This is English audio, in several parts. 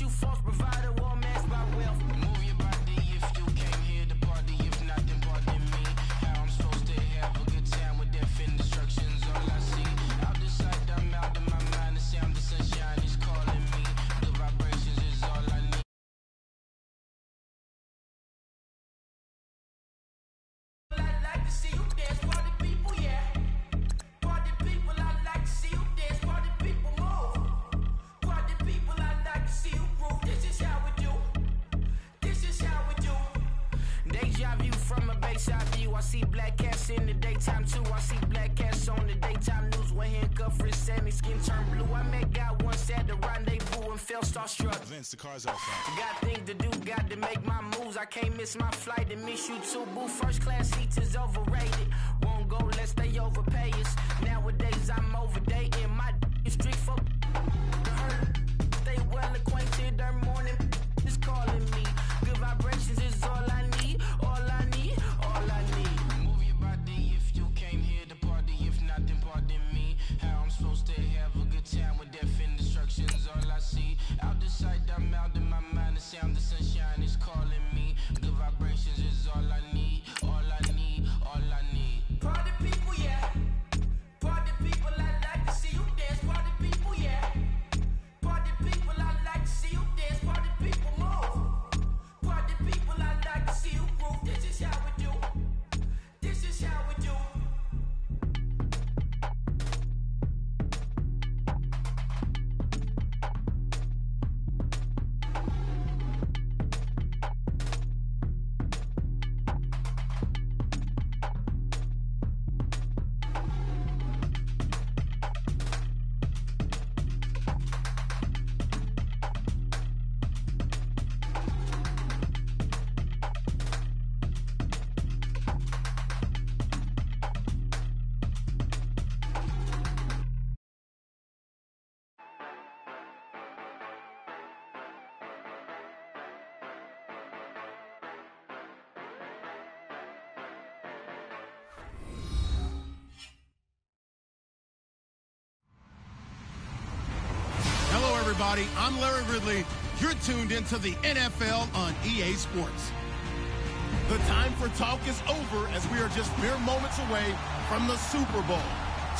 you false provider or masked by wealth. Move your body if you came here to party. If not, then pardon me. How I'm supposed to have a good time with death and destruction's all I see. Out the sight, I'm out of my mind. The sound of sunshine is calling me. The vibrations is all I need. I like to see you dance, party people, yeah. Party people, I like to see you dance, party people move. Party people, I like to see you groove. This is how we do. This is how we do. Deja vu from a bayside view. I see black cats in the daytime too. I see black cats on the daytime news. When handcuffed, wrist and his skin turned blue. I met God once at the rendezvous and felt starstruck. Vince, the car's out front. Got things to do, got to make my moves. I can't miss my flight and miss you too, boo. First class seats is overrated. Won't go lest they overpay us. Nowadays I'm overdating. My is strict for stay well acquainted. Their morning is calling me. Good vibrations is all I need. All I need, all I need. Move your body if you came here to party. If not, then pardon me. How I'm supposed to have a good time with death and destruction's all I see. Out the sight, I'm out of my mind. The sound of sunshine is calling me. Good vibrations is all I need. All I need, all I need. Party people, yeah. Party people, I like to see you dance. Party people, yeah. Party people, I like to see you dance. Party people move. Party people, I like to see you groove. This is how we do. This is how we do. Hello, everybody. I'm Larry Ridley. You're tuned into the NFL on EA Sports. The time for talk is over as we are just mere moments away from the Super Bowl.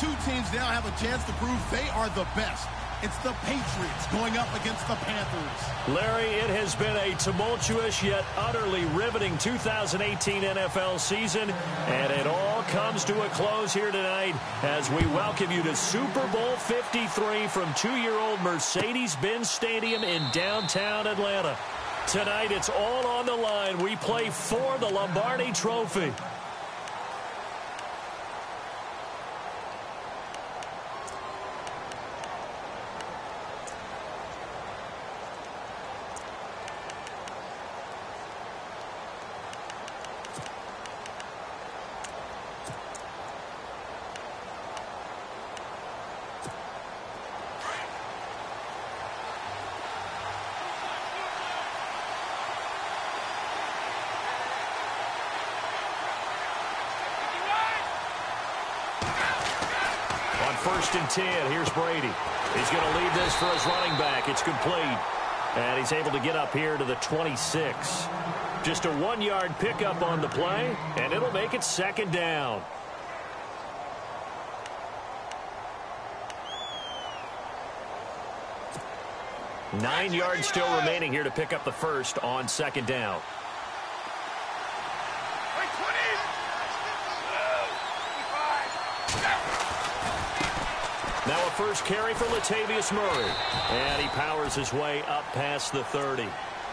Two teams now have a chance to prove they are the best. It's the Patriots going up against the Panthers. Larry, it has been a tumultuous yet utterly riveting 2018 NFL season, and it all comes to a close here tonight as we welcome you to Super Bowl 53 from two-year-old Mercedes-Benz Stadium in downtown Atlanta. Tonight, it's all on the line. We play for the Lombardi Trophy. First and 10. Here's Brady. He's going to leave this for his running back. It's complete. And he's able to get up here to the 26. Just a 1-yard pickup on the play, and it'll make it second down. Nine yards still remaining here to pick up the first on second down. Now a first carry for Latavius Murray. And he powers his way up past the 30.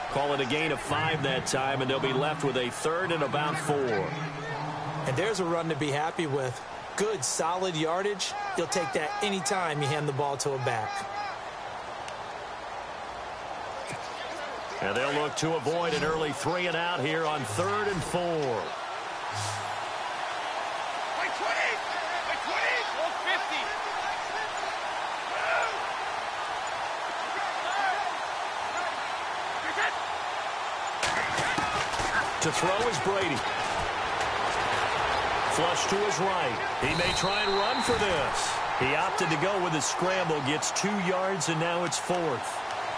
Call it a gain of 5 that time, and they'll be left with a third and about 4. And there's a run to be happy with. Good, solid yardage. You'll take that anytime you hand the ball to a back. And they'll look to avoid an early 3 and out here on 3rd and 4. To throw is Brady. Flush to his right. He may try and run for this. He opted to go with a scramble, gets 2 yards, and now it's 4th.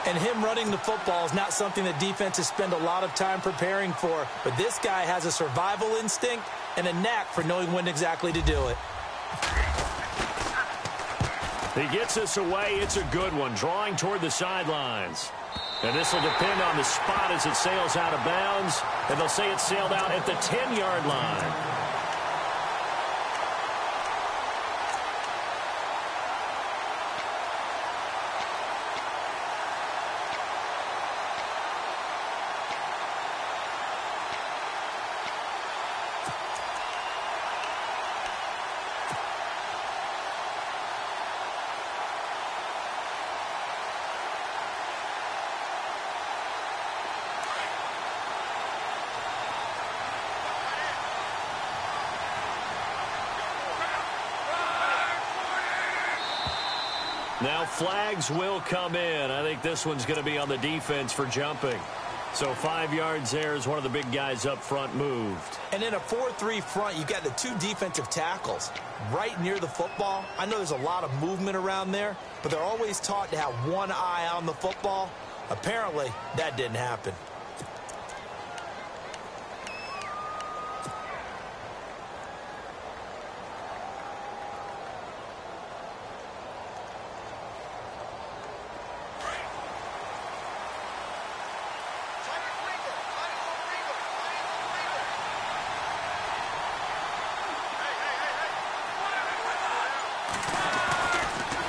And him running the football is not something that defenses spend a lot of time preparing for. But this guy has a survival instinct and a knack for knowing when exactly to do it. He gets us away. It's a good one, drawing toward the sidelines. And this will depend on the spot as it sails out of bounds. And they'll say it sailed out at the 10-yard line. Now flags will come in. I think this one's going to be on the defense for jumping. So 5 yards there as one of the big guys up front moved. And in a 4-3 front, you've got the 2 defensive tackles right near the football. I know there's a lot of movement around there, but they're always taught to have one eye on the football. Apparently, that didn't happen.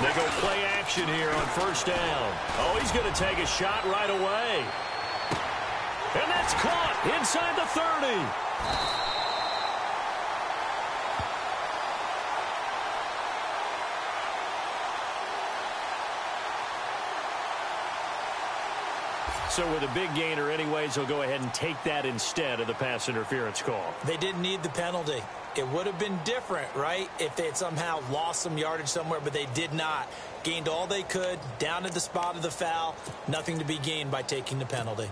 They go play action here on first down. Oh, he's going to take a shot right away. And that's caught inside the 30. So with a big gainer anyways, they'll go ahead and take that instead of the pass interference call. They didn't need the penalty. It would have been different, right, if they had somehow lost some yardage somewhere, but they did not. Gained all they could, down at the spot of the foul. Nothing to be gained by taking the penalty.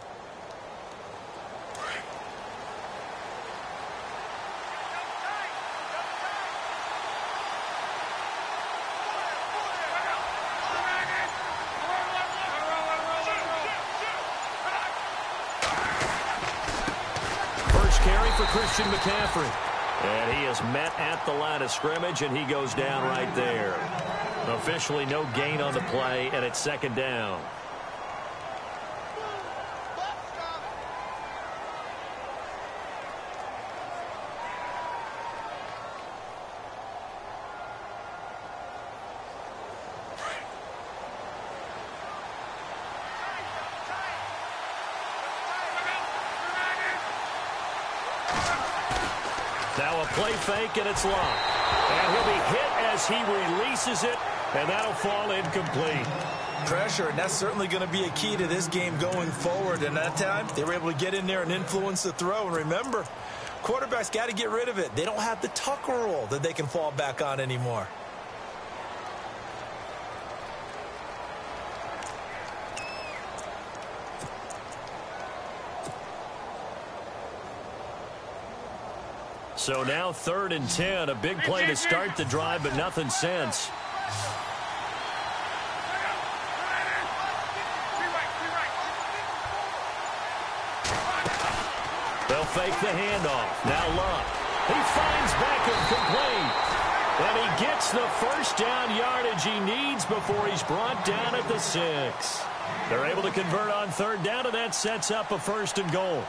First carry for Christian McCaffrey. And he is met at the line of scrimmage, and he goes down right there. Officially no gain on the play, and it's second down. Now a play fake, and it's locked. And he'll be hit as he releases it, and that'll fall incomplete. Pressure, and that's certainly going to be a key to this game going forward. And that time, they were able to get in there and influence the throw. And remember, quarterbacks got to get rid of it. They don't have the Tucker rule that they can fall back on anymore. So now 3rd and 10, a big play to start the drive, but nothing since. They'll fake the handoff. Now Luck. He finds Beckham complete. And he gets the first down yardage he needs before he's brought down at the 6. They're able to convert on 3rd down, and that sets up a 1st and goal.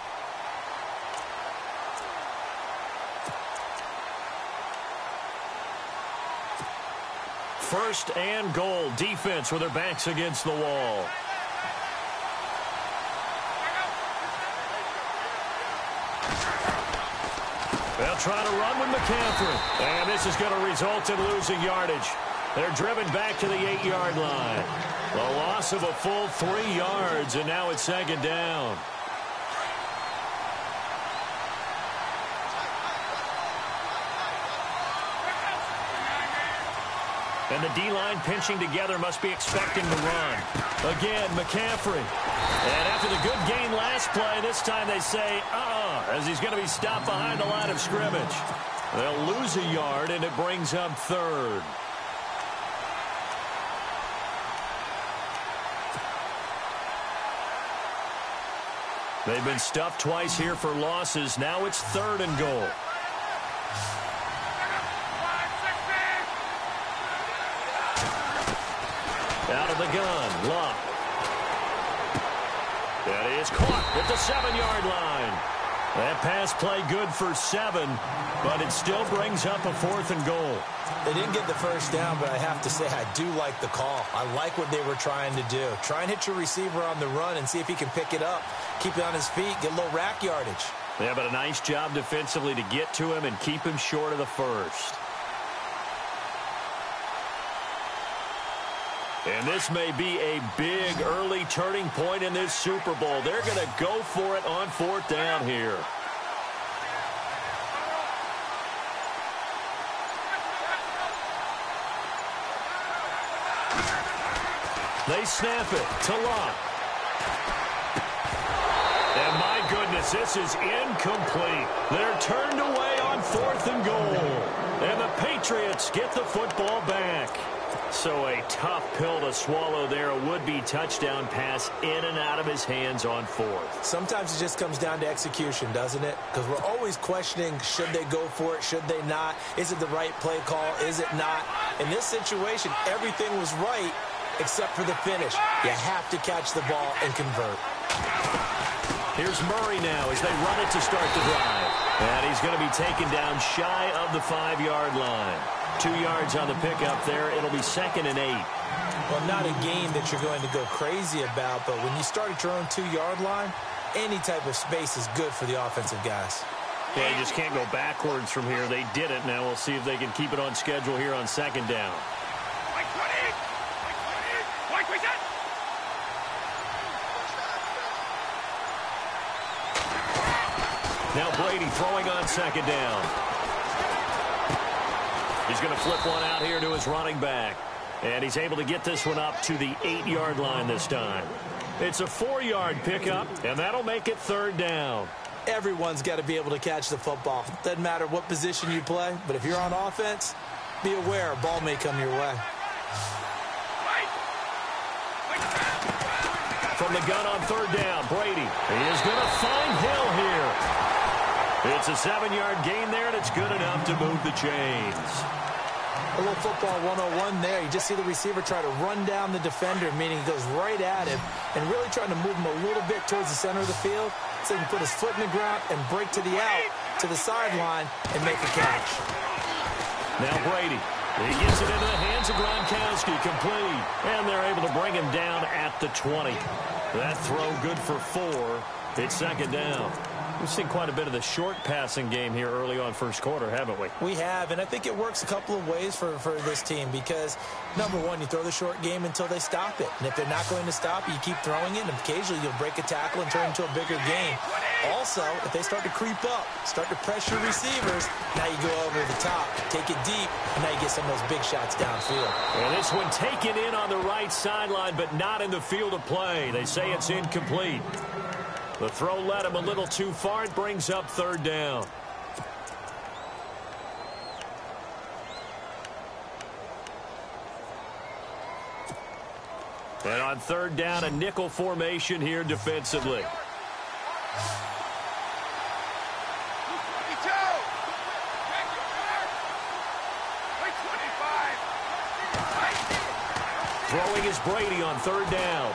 First and goal. Defense with their backs against the wall. They'll try to run with McCaffrey. And this is going to result in losing yardage. They're driven back to the 8-yard line. The loss of a full 3 yards, and now it's 2nd down. And the D-line pinching together, must be expecting to run. Again, McCaffrey. And after the good gain last play, this time they say, as he's going to be stopped behind the line of scrimmage. They'll lose a yard, and it brings up 3rd. They've been stuffed twice here for losses. Now it's 3rd and goal. Out of the gun, Glap. That is caught at the 7-yard line. That pass play good for 7, but it still brings up a 4th and goal. They didn't get the first down, but I have to say I do like the call. I like what they were trying to do. Try and hit your receiver on the run and see if he can pick it up. Keep it on his feet, get a little rack yardage. Yeah, but a nice job defensively to get to him and keep him short of the first. And this may be a big early turning point in this Super Bowl. They're going to go for it on 4th down here. They snap it to Glap. And my goodness, this is incomplete. They're turned away on 4th and goal. And the Patriots get the football back. So a tough pill to swallow there. A would-be touchdown pass in and out of his hands on 4th. Sometimes it just comes down to execution, doesn't it? Because we're always questioning, should they go for it, should they not? Is it the right play call, is it not? In this situation, everything was right except for the finish. You have to catch the ball and convert. Here's Murray now as they run it to start the drive. And he's going to be taken down shy of the 5-yard line. 2 yards on the pickup there. It'll be 2nd and 8. Well, not a game that you're going to go crazy about, but when you start at your own 2-yard line, any type of space is good for the offensive guys. Yeah, you just can't go backwards from here. They did it. Now we'll see if they can keep it on schedule here on 2nd down. Now Brady throwing on 2nd down. He's going to flip one out here to his running back. And he's able to get this one up to the 8-yard line this time. It's a 4-yard pickup, and that'll make it 3rd down. Everyone's got to be able to catch the football. Doesn't matter what position you play, but if you're on offense, be aware a ball may come your way. From the gun on 3rd down, Brady. He is going to find Hill here. It's a 7-yard gain there, and it's good enough to move the chains. A little football 101 there. You just see the receiver try to run down the defender, meaning he goes right at him and really trying to move him a little bit towards the center of the field so he can put his foot in the ground and break to the out, to the sideline, and make a catch. Now Brady. He gets it into the hands of Gronkowski, complete. And they're able to bring him down at the 20. That throw good for 4. It's 2nd down. We've seen quite a bit of the short passing game here early on first quarter, haven't we? We have, and I think it works a couple of ways for this team because, number one, you throw the short game until they stop it. And if they're not going to stop it, you keep throwing it, and occasionally you'll break a tackle and turn it into a bigger game. Also, if they start to creep up, start to pressure receivers, now you go over the top, take it deep, and now you get some of those big shots downfield. And this one taken in on the right sideline, but not in the field of play. They say it's incomplete. The throw led him a little too far. It brings up 3rd down. And on 3rd down, a nickel formation here defensively. Throwing is Brady on 3rd down.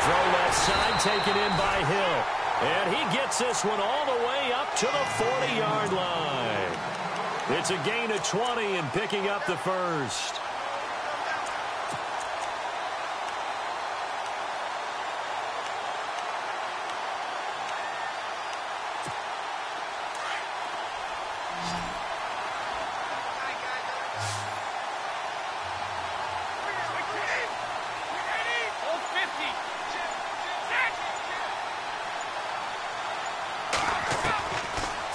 Throw left side taken in by Hill. And he gets this one all the way up to the 40-yard line. It's a gain of 20 and picking up the first.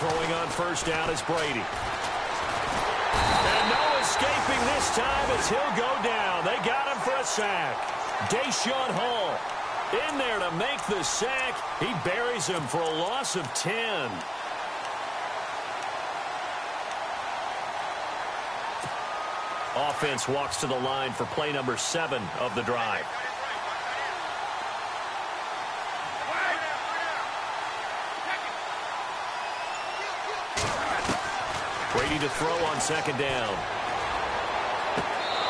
Throwing on 1st down is Brady. And no escaping this time as he'll go down. They got him for a sack. Deshaun Hall in there to make the sack. He buries him for a loss of 10. Offense walks to the line for play number 7 of the drive. Brady to throw on second down.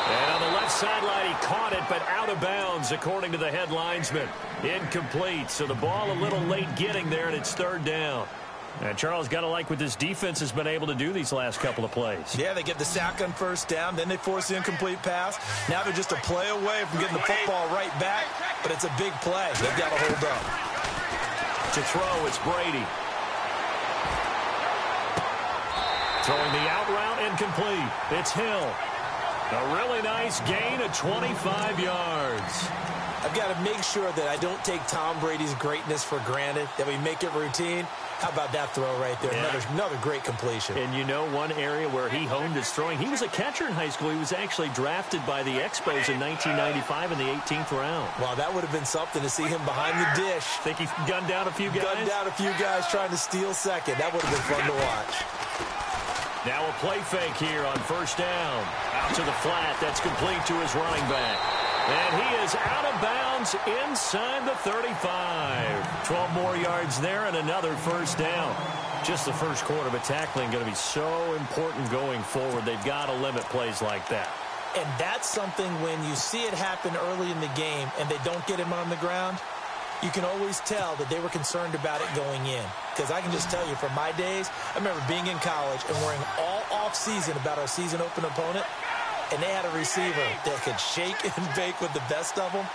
And on the left sideline, he caught it, but out of bounds, according to the head linesman. Incomplete, so the ball a little late getting there, and it's third down. And Charles, got to like what this defense has been able to do these last couple of plays. Yeah, they get the sack on first down, then they force the incomplete pass. Now they're just a play away from getting the football right back, but it's a big play. They've got to hold up. To throw, it's Brady. Throwing the out route, incomplete. It's Hill. A really nice gain of 25 yards. I've got to make sure that I don't take Tom Brady's greatness for granted, that we make it routine. How about that throw right there? Yeah. Another great completion. And you know, one area where he honed his throwing, he was a catcher in high school. He was actually drafted by the Expos in 1995 in the 18th round. Wow, that would have been something to see him behind the dish. Think he gunned down a few guys? Gunned down a few guys trying to steal second. That would have been fun to watch. Now a play fake here on first down. Out to the flat. That's complete to his running back. And he is out of bounds inside the 35. 12 more yards there and another first down. Just the first quarter, but tackling going to be so important going forward. They've got to limit plays like that. And that's something when you see it happen early in the game and they don't get him on the ground, you can always tell that they were concerned about it going in. Because I can just tell you from my days, I remember being in college and worrying all off-season about our season open opponent, and they had a receiver that could shake and bake with the best of them.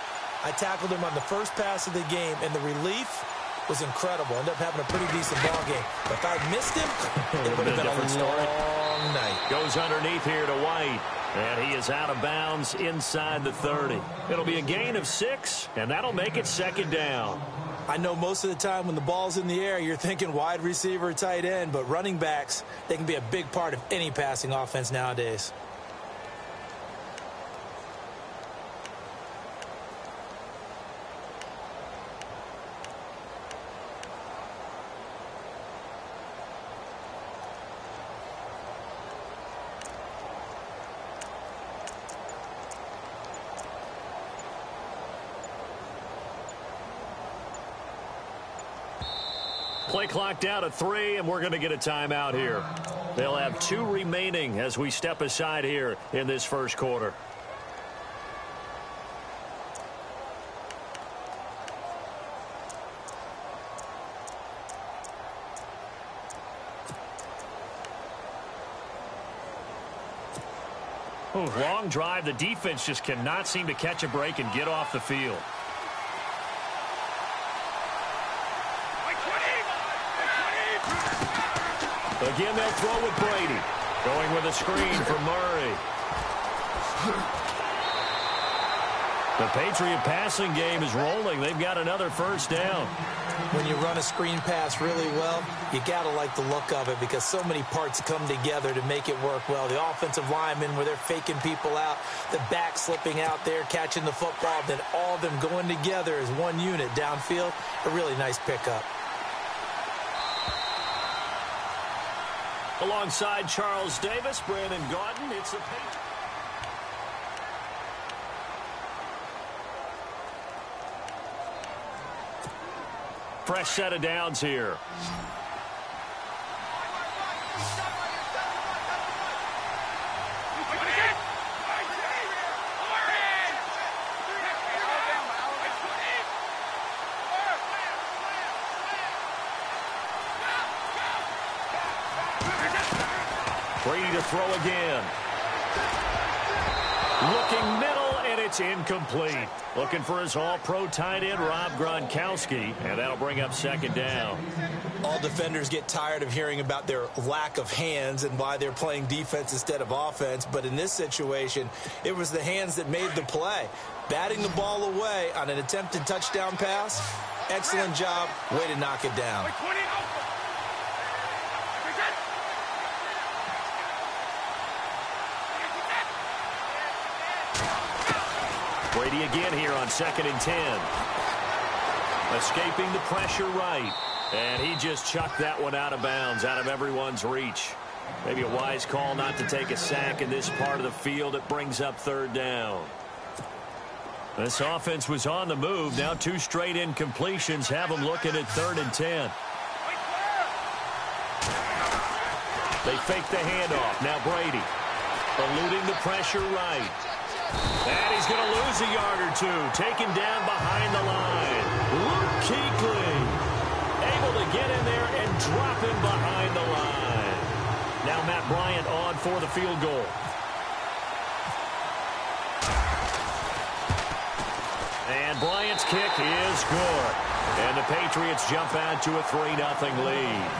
I tackled him on the first pass of the game, and the relief was incredible. Ended up having a pretty decent ball game. But if I missed him, it would have been a long night. Goes underneath here to White. And he is out of bounds inside the 30. It'll be a gain of 6, and that'll make it second down. I know most of the time when the ball's in the air, you're thinking wide receiver, tight end, but running backs, they can be a big part of any passing offense nowadays. Play clock down to 3, and we're going to get a timeout here. They'll have 2 remaining as we step aside here in this first quarter. Ooh, long drive. The defense just cannot seem to catch a break and get off the field. Again, they'll throw with Brady. Going with a screen for Murray. The Patriot passing game is rolling. They've got another first down. When you run a screen pass really well, you got to like the look of it because so many parts come together to make it work well. The offensive linemen where they're faking people out, the back slipping out there, catching the football, then all of them going together as one unit downfield. A really nice pickup. Alongside Charles Davis, Brandon Gaudin, it's the Patriots. Fresh set of downs here. Brady to throw again. Looking middle, and it's incomplete. Looking for his all-pro tight end, Rob Gronkowski, and that'll bring up second down. All defenders get tired of hearing about their lack of hands and why they're playing defense instead of offense, but in this situation, it was the hands that made the play. Batting the ball away on an attempted touchdown pass, excellent job, way to knock it down. Brady again here on 2nd and 10. Escaping the pressure right. And he just chucked that one out of bounds, out of everyone's reach. Maybe a wise call not to take a sack in this part of the field. It brings up third down. This offense was on the move. Now 2 straight incompletions have them looking at 3rd and 10. They fake the handoff. Now Brady eluding the pressure right. And he's going to lose a yard or two. Taken down behind the line. Luke Kuechly able to get in there and drop him behind the line. Now Matt Bryant on for the field goal. And Bryant's kick is good. And the Patriots jump out to a 3-0 lead.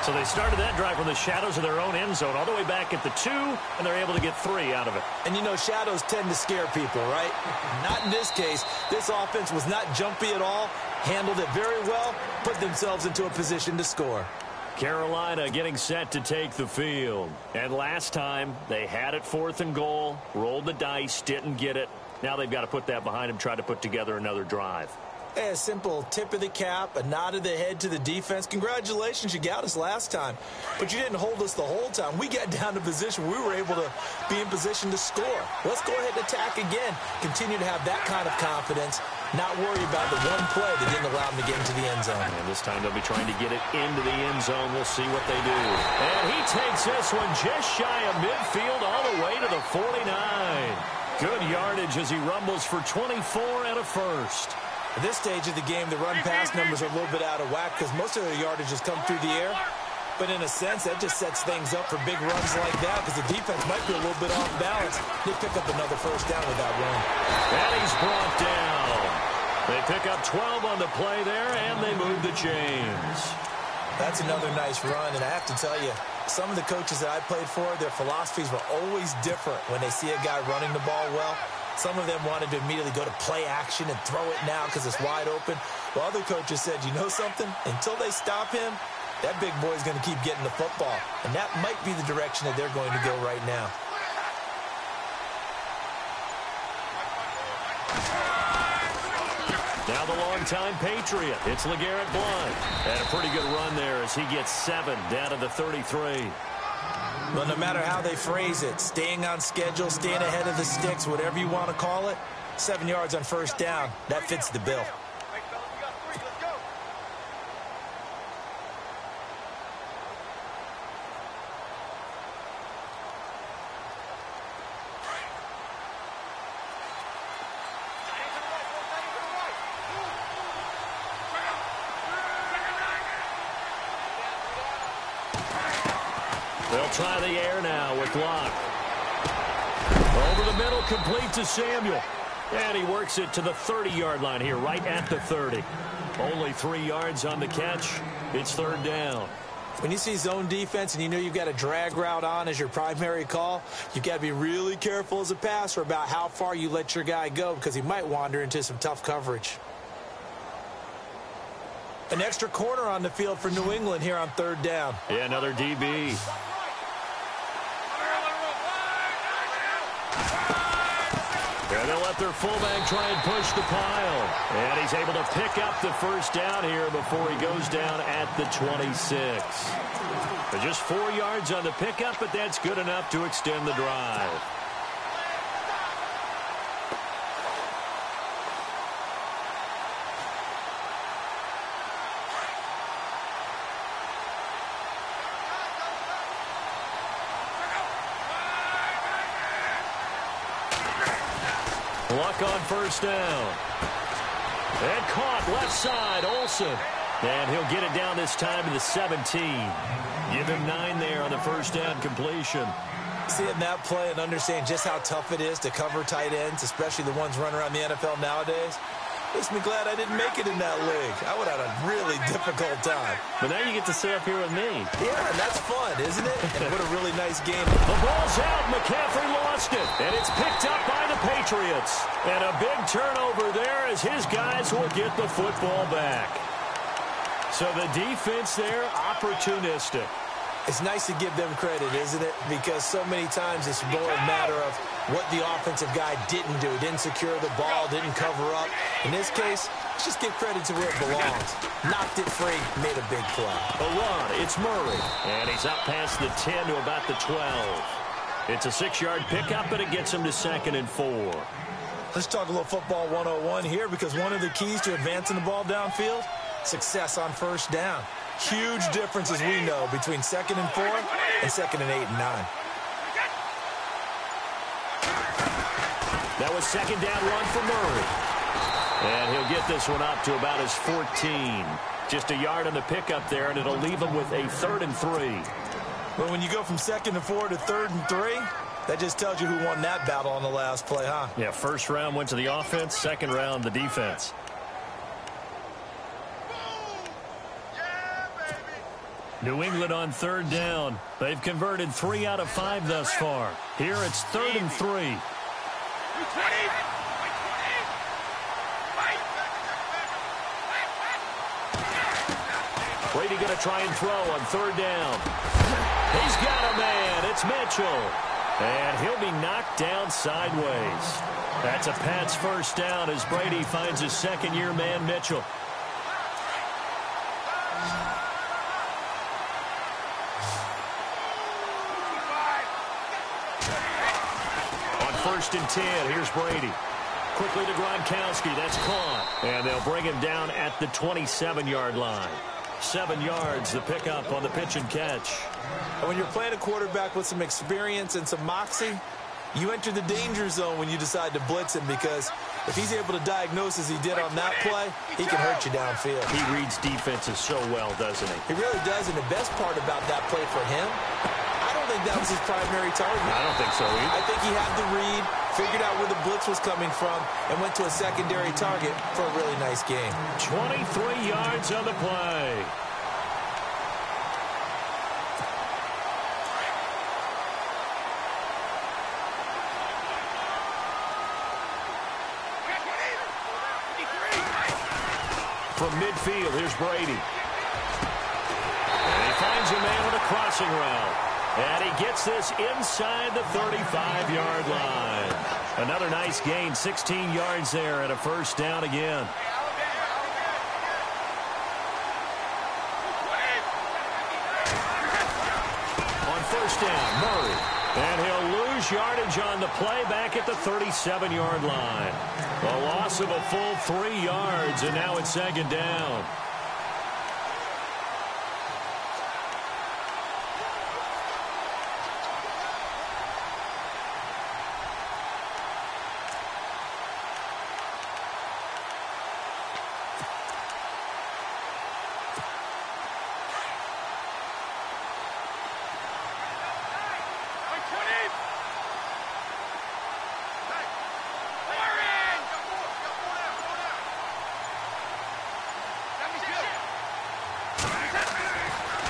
So they started that drive from the shadows of their own end zone all the way back at the 2, and they're able to get 3 out of it. And, you know, shadows tend to scare people, right? Not in this case. This offense was not jumpy at all, handled it very well, put themselves into a position to score. Carolina getting set to take the field. And last time, they had it 4th and goal, rolled the dice, didn't get it. Now they've got to put that behind them, try to put together another drive. A simple tip of the cap, a nod of the head to the defense. Congratulations, you got us last time. But you didn't hold us the whole time. We got down to position. We were able to be in position to score. Let's go ahead and attack again. Continue to have that kind of confidence. Not worry about the one play that didn't allow them to get into the end zone. And this time they'll be trying to get it into the end zone. We'll see what they do. And he takes this one just shy of midfield all the way to the 49. Good yardage as he rumbles for 24 and a first. At this stage of the game, the run-pass numbers are a little bit out of whack because most of their yardage has come through the air. But in a sense, that just sets things up for big runs like that because the defense might be a little bit off balance. They pick up another first down with that run. And he's brought down. They pick up 12 on the play there, and they move the chains. That's another nice run, and I have to tell you, some of the coaches that I played for, their philosophies were always different when they see a guy running the ball well. Some of them wanted to immediately go to play action and throw it now because it's wide open. While other coaches said, you know something? Until they stop him, that big boy's going to keep getting the football. And that might be the direction that they're going to go right now. Now the longtime Patriot. It's LeGarrette Blount. And a pretty good run there as he gets 7 down to the 33. Well, no matter how they phrase it, staying on schedule, staying ahead of the sticks, whatever you want to call it, 7 yards on first down, that fits the bill. They'll try the air now with Glap. Over the middle, complete to Samuel. And he works it to the 30-yard line here, right at the 30. Only 3 yards on the catch. It's 3rd down. When you see zone defense and you know you've got a drag route on as your primary call, you've got to be really careful as a passer about how far you let your guy go because he might wander into some tough coverage. An extra corner on the field for New England here on 3rd down. Yeah, another DB. And they'll let their fullback try and push the pile. And he's able to pick up the first down here before he goes down at the 26. But just 4 yards on the pickup, but that's good enough to extend the drive. Luck on first down. And caught left side, Olsen. And he'll get it down this time to the 17. Give him 9 there on the first down completion. Seeing that play and understand just how tough it is to cover tight ends, especially the ones running around the NFL nowadays, makes me glad I didn't make it in that league. I would have had a really difficult time. But now you get to sit up here with me. Yeah, and that's fun, isn't it? And what a really nice game. The ball's out. McCaffrey lost it. And it's picked up by the Patriots. And a big turnover there as his guys will get the football back. So the defense there, opportunistic. It's nice to give them credit, isn't it? Because so many times it's more a matter of what the offensive guy didn't do. Didn't secure the ball, didn't cover up. In this case, let's just give credit to where it belongs. Knocked it free, made a big play. A run, it's Murray. And he's up past the 10 to about the 12. It's a 6-yard pickup, and it gets him to 2nd and 4. Let's talk a little football 101 here because one of the keys to advancing the ball downfield, success on first down. Huge difference, as we know, between 2nd and 4 and 2nd and 8 and 9. That was 2nd down run for Murray. And he'll get this one up to about his 14. Just a yard on the pickup there, and it'll leave him with a 3rd and 3. Well, when you go from 2nd and 4 to 3rd and 3, that just tells you who won that battle on the last play, huh? Yeah, first round went to the offense, second round the defense. New England on 3rd down. They've converted 3 out of 5 thus far. Here it's 3rd and 3. Brady going to try and throw on 3rd down. He's got a man. It's Mitchell. And he'll be knocked down sideways. That's a Pats first down as Brady finds his second-year man, Mitchell. On 1st and 10, here's Brady. Quickly to Gronkowski. That's caught. And they'll bring him down at the 27-yard line. 7 yards, the pickup on the pitch and catch. And when you're playing a quarterback with some experience and some moxie, you enter the danger zone when you decide to blitz him, because if he's able to diagnose as he did on that play, he can hurt you downfield. He reads defenses so well, doesn't he? He really does, and the best part about that play for him, I don't think that was his primary target. I don't think so either. I think he had the read, figured out where the blitz was coming from, and went to a secondary target for a really nice game. 23 yards on the play. From midfield, here's Brady. And he finds a man on a crossing route. And he gets this inside the 35-yard line. Another nice gain, 16 yards there, and a first down again. On 1st down, Murray. And he'll lose yardage on the play back at the 37-yard line. A loss of a full 3 yards, and now it's 2nd down.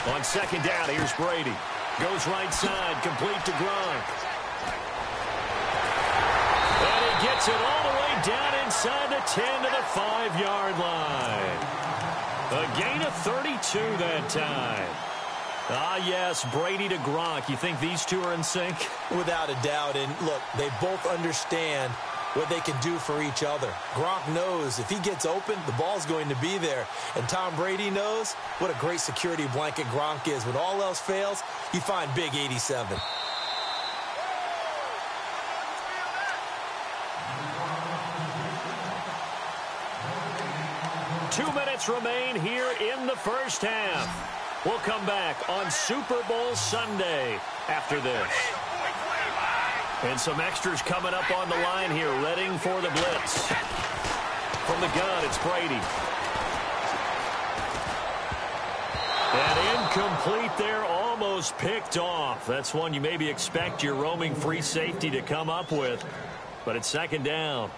On 2nd down, here's Brady. Goes right side, complete to Gronk. And he gets it all the way down inside the 10 to the 5-yard line. A gain of 32 that time. Ah, yes, Brady to Gronk. You think these two are in sync? Without a doubt. And look, they both understand what they can do for each other. Gronk knows if he gets open, the ball's going to be there. And Tom Brady knows what a great security blanket Gronk is. When all else fails, you find big 87. Two minutes remain here in the first half. We'll come back on Super Bowl Sunday after this. And some extras coming up on the line here, readying for the blitz. From the gun, it's Brady. And incomplete there, almost picked off. That's one you maybe expect your roaming free safety to come up with. But it's 2nd down.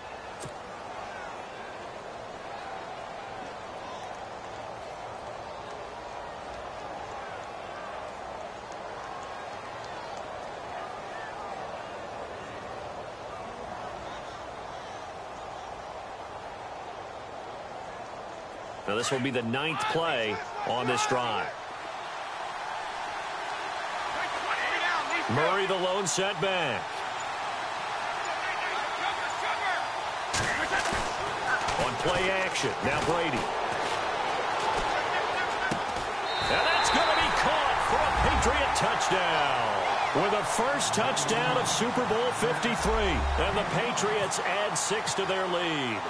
Now this will be the 9th play on this drive. Murray the lone setback. On play action, now Brady. And that's going to be caught for a Patriot touchdown. With the first touchdown of Super Bowl 53. And the Patriots add 6 to their lead.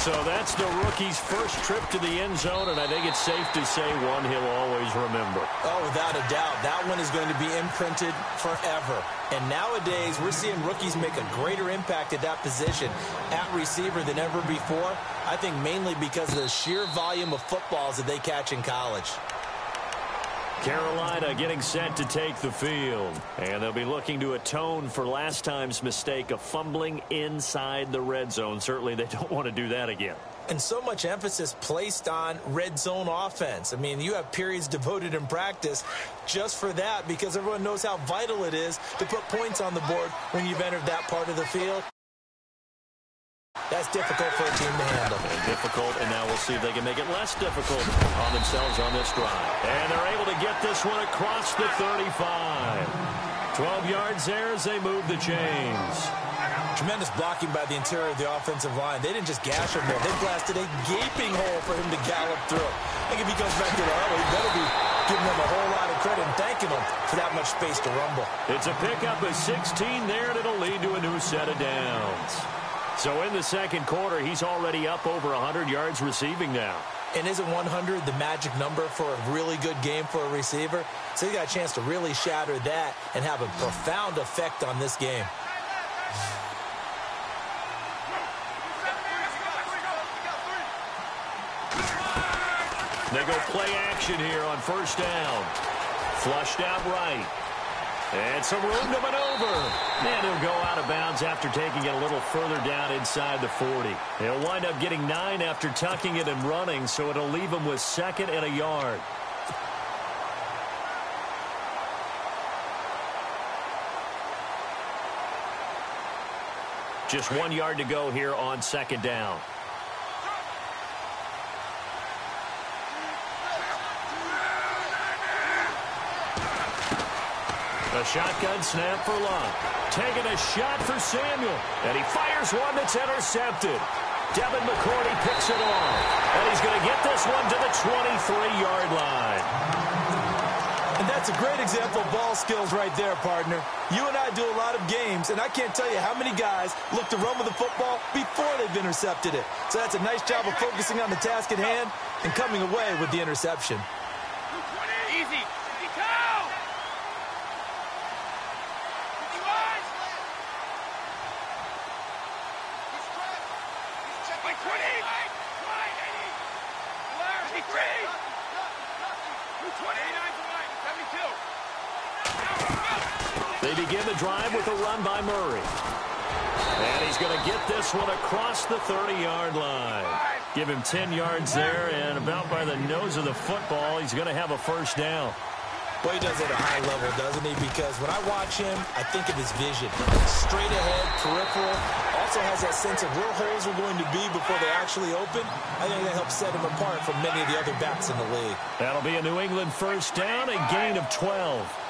So that's the rookie's first trip to the end zone, and I think it's safe to say one he'll always remember. Oh, without a doubt. That one is going to be imprinted forever. And nowadays, we're seeing rookies make a greater impact at that position at receiver than ever before. I think mainly because of the sheer volume of footballs that they catch in college. Carolina getting set to take the field. And they'll be looking to atone for last time's mistake of fumbling inside the red zone. Certainly they don't want to do that again. And so much emphasis placed on red zone offense. I mean, you have periods devoted in practice just for that because everyone knows how vital it is to put points on the board when you've entered that part of the field. That's difficult for a team to handle. Difficult, and now we'll see if they can make it less difficult on themselves on this drive. And they're able to get this one across the 35. 12 yards there as they move the chains. Tremendous blocking by the interior of the offensive line. They didn't just gash him there. They blasted a gaping hole for him to gallop through. I think if he comes back to the huddle, he better be giving them a whole lot of credit and thanking them for that much space to rumble. It's a pickup of 16 there, and it'll lead to a new set of downs. So in the second quarter, he's already up over 100 yards receiving now. And isn't 100 the magic number for a really good game for a receiver? So he got a chance to really shatter that and have a profound effect on this game. They go play action here on first down. Flushed out right. And some room to maneuver. And he'll go out of bounds after taking it a little further down inside the 40. He'll wind up getting 9 after tucking it and running, so it'll leave him with 2nd and a yard. Just 1 yard to go here on 2nd down. A shotgun snap for Luck. Taking a shot for Samuel. And he fires one that's intercepted. Devin McCourty picks it off. And he's going to get this one to the 23-yard line. And that's a great example of ball skills right there, partner. You and I do a lot of games, and I can't tell you how many guys look to run with the football before they've intercepted it. So that's a nice job of focusing on the task at hand and coming away with the interception. Easy. They begin the drive with a run by Murray. And he's going to get this one across the 30-yard line. Give him 10 yards there, and about by the nose of the football, he's going to have a first down. Well, he does it at a high level, doesn't he? Because when I watch him, I think of his vision. Straight ahead, peripheral. Also has that sense of where holes are going to be before they actually open. I think that helps set him apart from many of the other backs in the league. That'll be a New England first down, a gain of 12.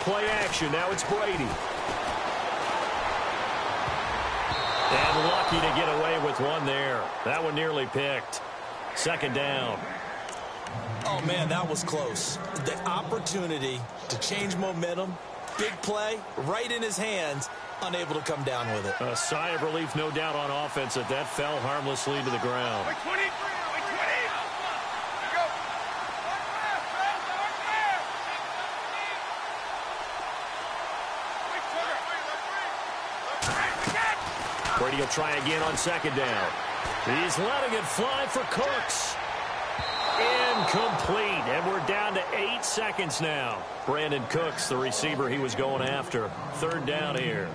Play action. Now it's Brady. And lucky to get away with one there. That one nearly picked. 2nd down. Oh, man, that was close. The opportunity to change momentum, big play, right in his hands, unable to come down with it. A sigh of relief, no doubt, on offense that fell harmlessly to the ground. Brady will try again on 2nd down. He's letting it fly for Cooks. Incomplete, and we're down to 8 seconds now. Brandon Cooks, the receiver he was going after. 3rd down here.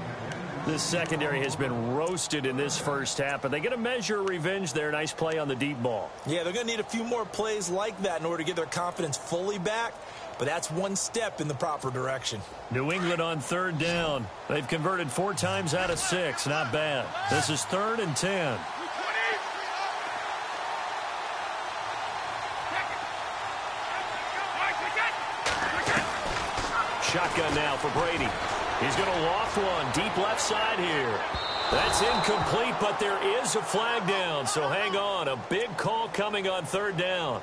This secondary has been roasted in this first half, but they get a measure of revenge there. Nice play on the deep ball. Yeah, they're going to need a few more plays like that in order to get their confidence fully back. But that's one step in the proper direction. New England on 3rd down. They've converted 4 times out of 6. Not bad. This is 3rd and 10. Shotgun now for Brady. He's going to loft one deep left side here. That's incomplete, but there is a flag down, so hang on. A big call coming on third down.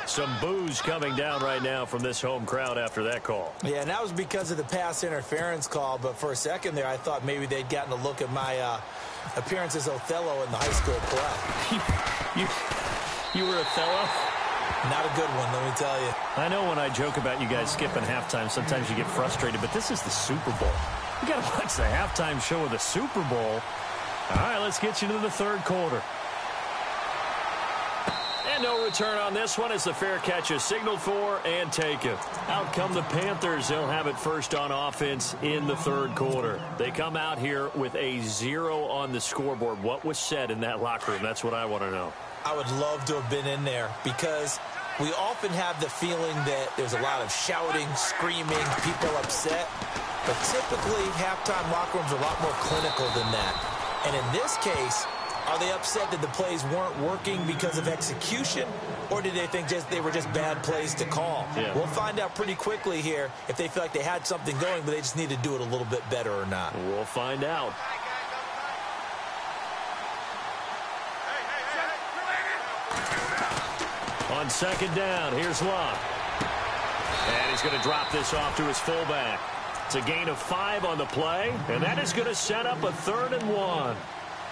Some boos coming down right now from this home crowd after that call. Yeah, and that was because of the pass interference call, but for a second there I thought maybe they'd gotten a look at my appearance as Othello in the high school play. You were Othello? Not a good one, let me tell you. I know when I joke about you guys skipping halftime, sometimes you get frustrated, but this is the Super Bowl. You got to watch the halftime show of the Super Bowl. All right, let's get you to the third quarter. And no return on this one as the fair catch is signaled for and taken. Out come the Panthers. They'll have it first on offense in the third quarter. They come out here with a 0 on the scoreboard. What was said in that locker room? That's what I want to know. I would love to have been in there because we often have the feeling that there's a lot of shouting, screaming, people upset. But typically, halftime locker rooms are a lot more clinical than that. And in this case, are they upset that the plays weren't working because of execution? Or did they think they were just bad plays to call? Yeah. We'll find out pretty quickly here if they feel like they had something going, but they just need to do it a little bit better or not. We'll find out. On second down, here's Love. And he's going to drop this off to his fullback. It's a gain of 5 on the play, and that is going to set up a 3rd and 1.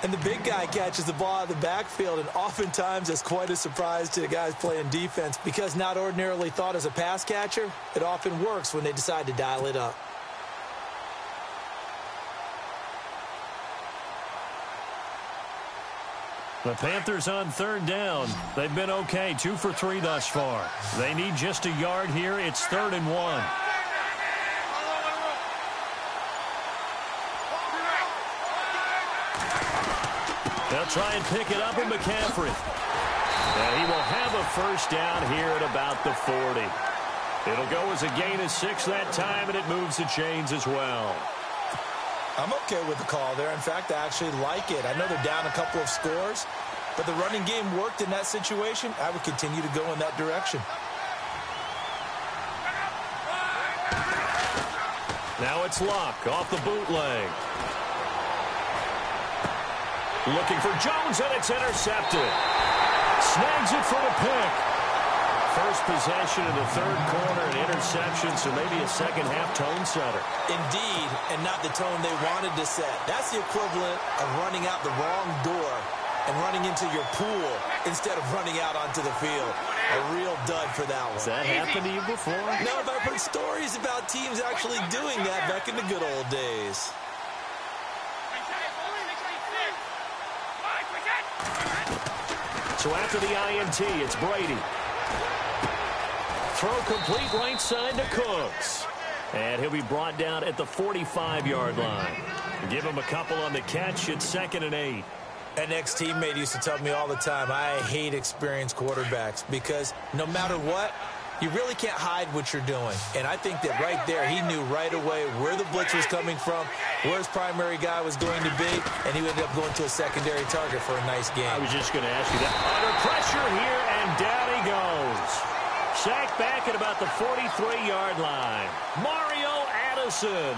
And the big guy catches the ball out of the backfield, and oftentimes it's quite a surprise to the guys playing defense because not ordinarily thought as a pass catcher, it often works when they decide to dial it up. The Panthers on third down. They've been okay, 2 for 3 thus far. They need just a yard here. It's 3rd and 1. They'll try and pick it up with McCaffrey. And he will have a first down here at about the 40. It'll go as a gain of 6 that time, and it moves the chains as well. I'm okay with the call there. In fact, I actually like it. I know they're down a couple of scores, but the running game worked in that situation. I would continue to go in that direction. Now it's Luck off the bootleg. Looking for Jones, and it's intercepted. Snags it for the pick. First possession of the third quarter, an interception, so maybe a second-half tone setter. Indeed, and not the tone they wanted to set. That's the equivalent of running out the wrong door and running into your pool instead of running out onto the field. A real dud for that one. Has that happened to you before? No, but I've heard stories about teams actually doing that back in the good old days. So after the INT, it's Brady. Throw complete right side to Cooks. And he'll be brought down at the 45-yard line. Give him a couple on the catch. It's 2nd and 8. An ex-teammate used to tell me all the time, I hate experienced quarterbacks because no matter what, you really can't hide what you're doing. And I think that right there, he knew right away where the blitz was coming from, where his primary guy was going to be, and he ended up going to a secondary target for a nice game. I was just going to ask you that. Under pressure here, and down he goes. Sacked back at about the 43-yard line. Mario Addison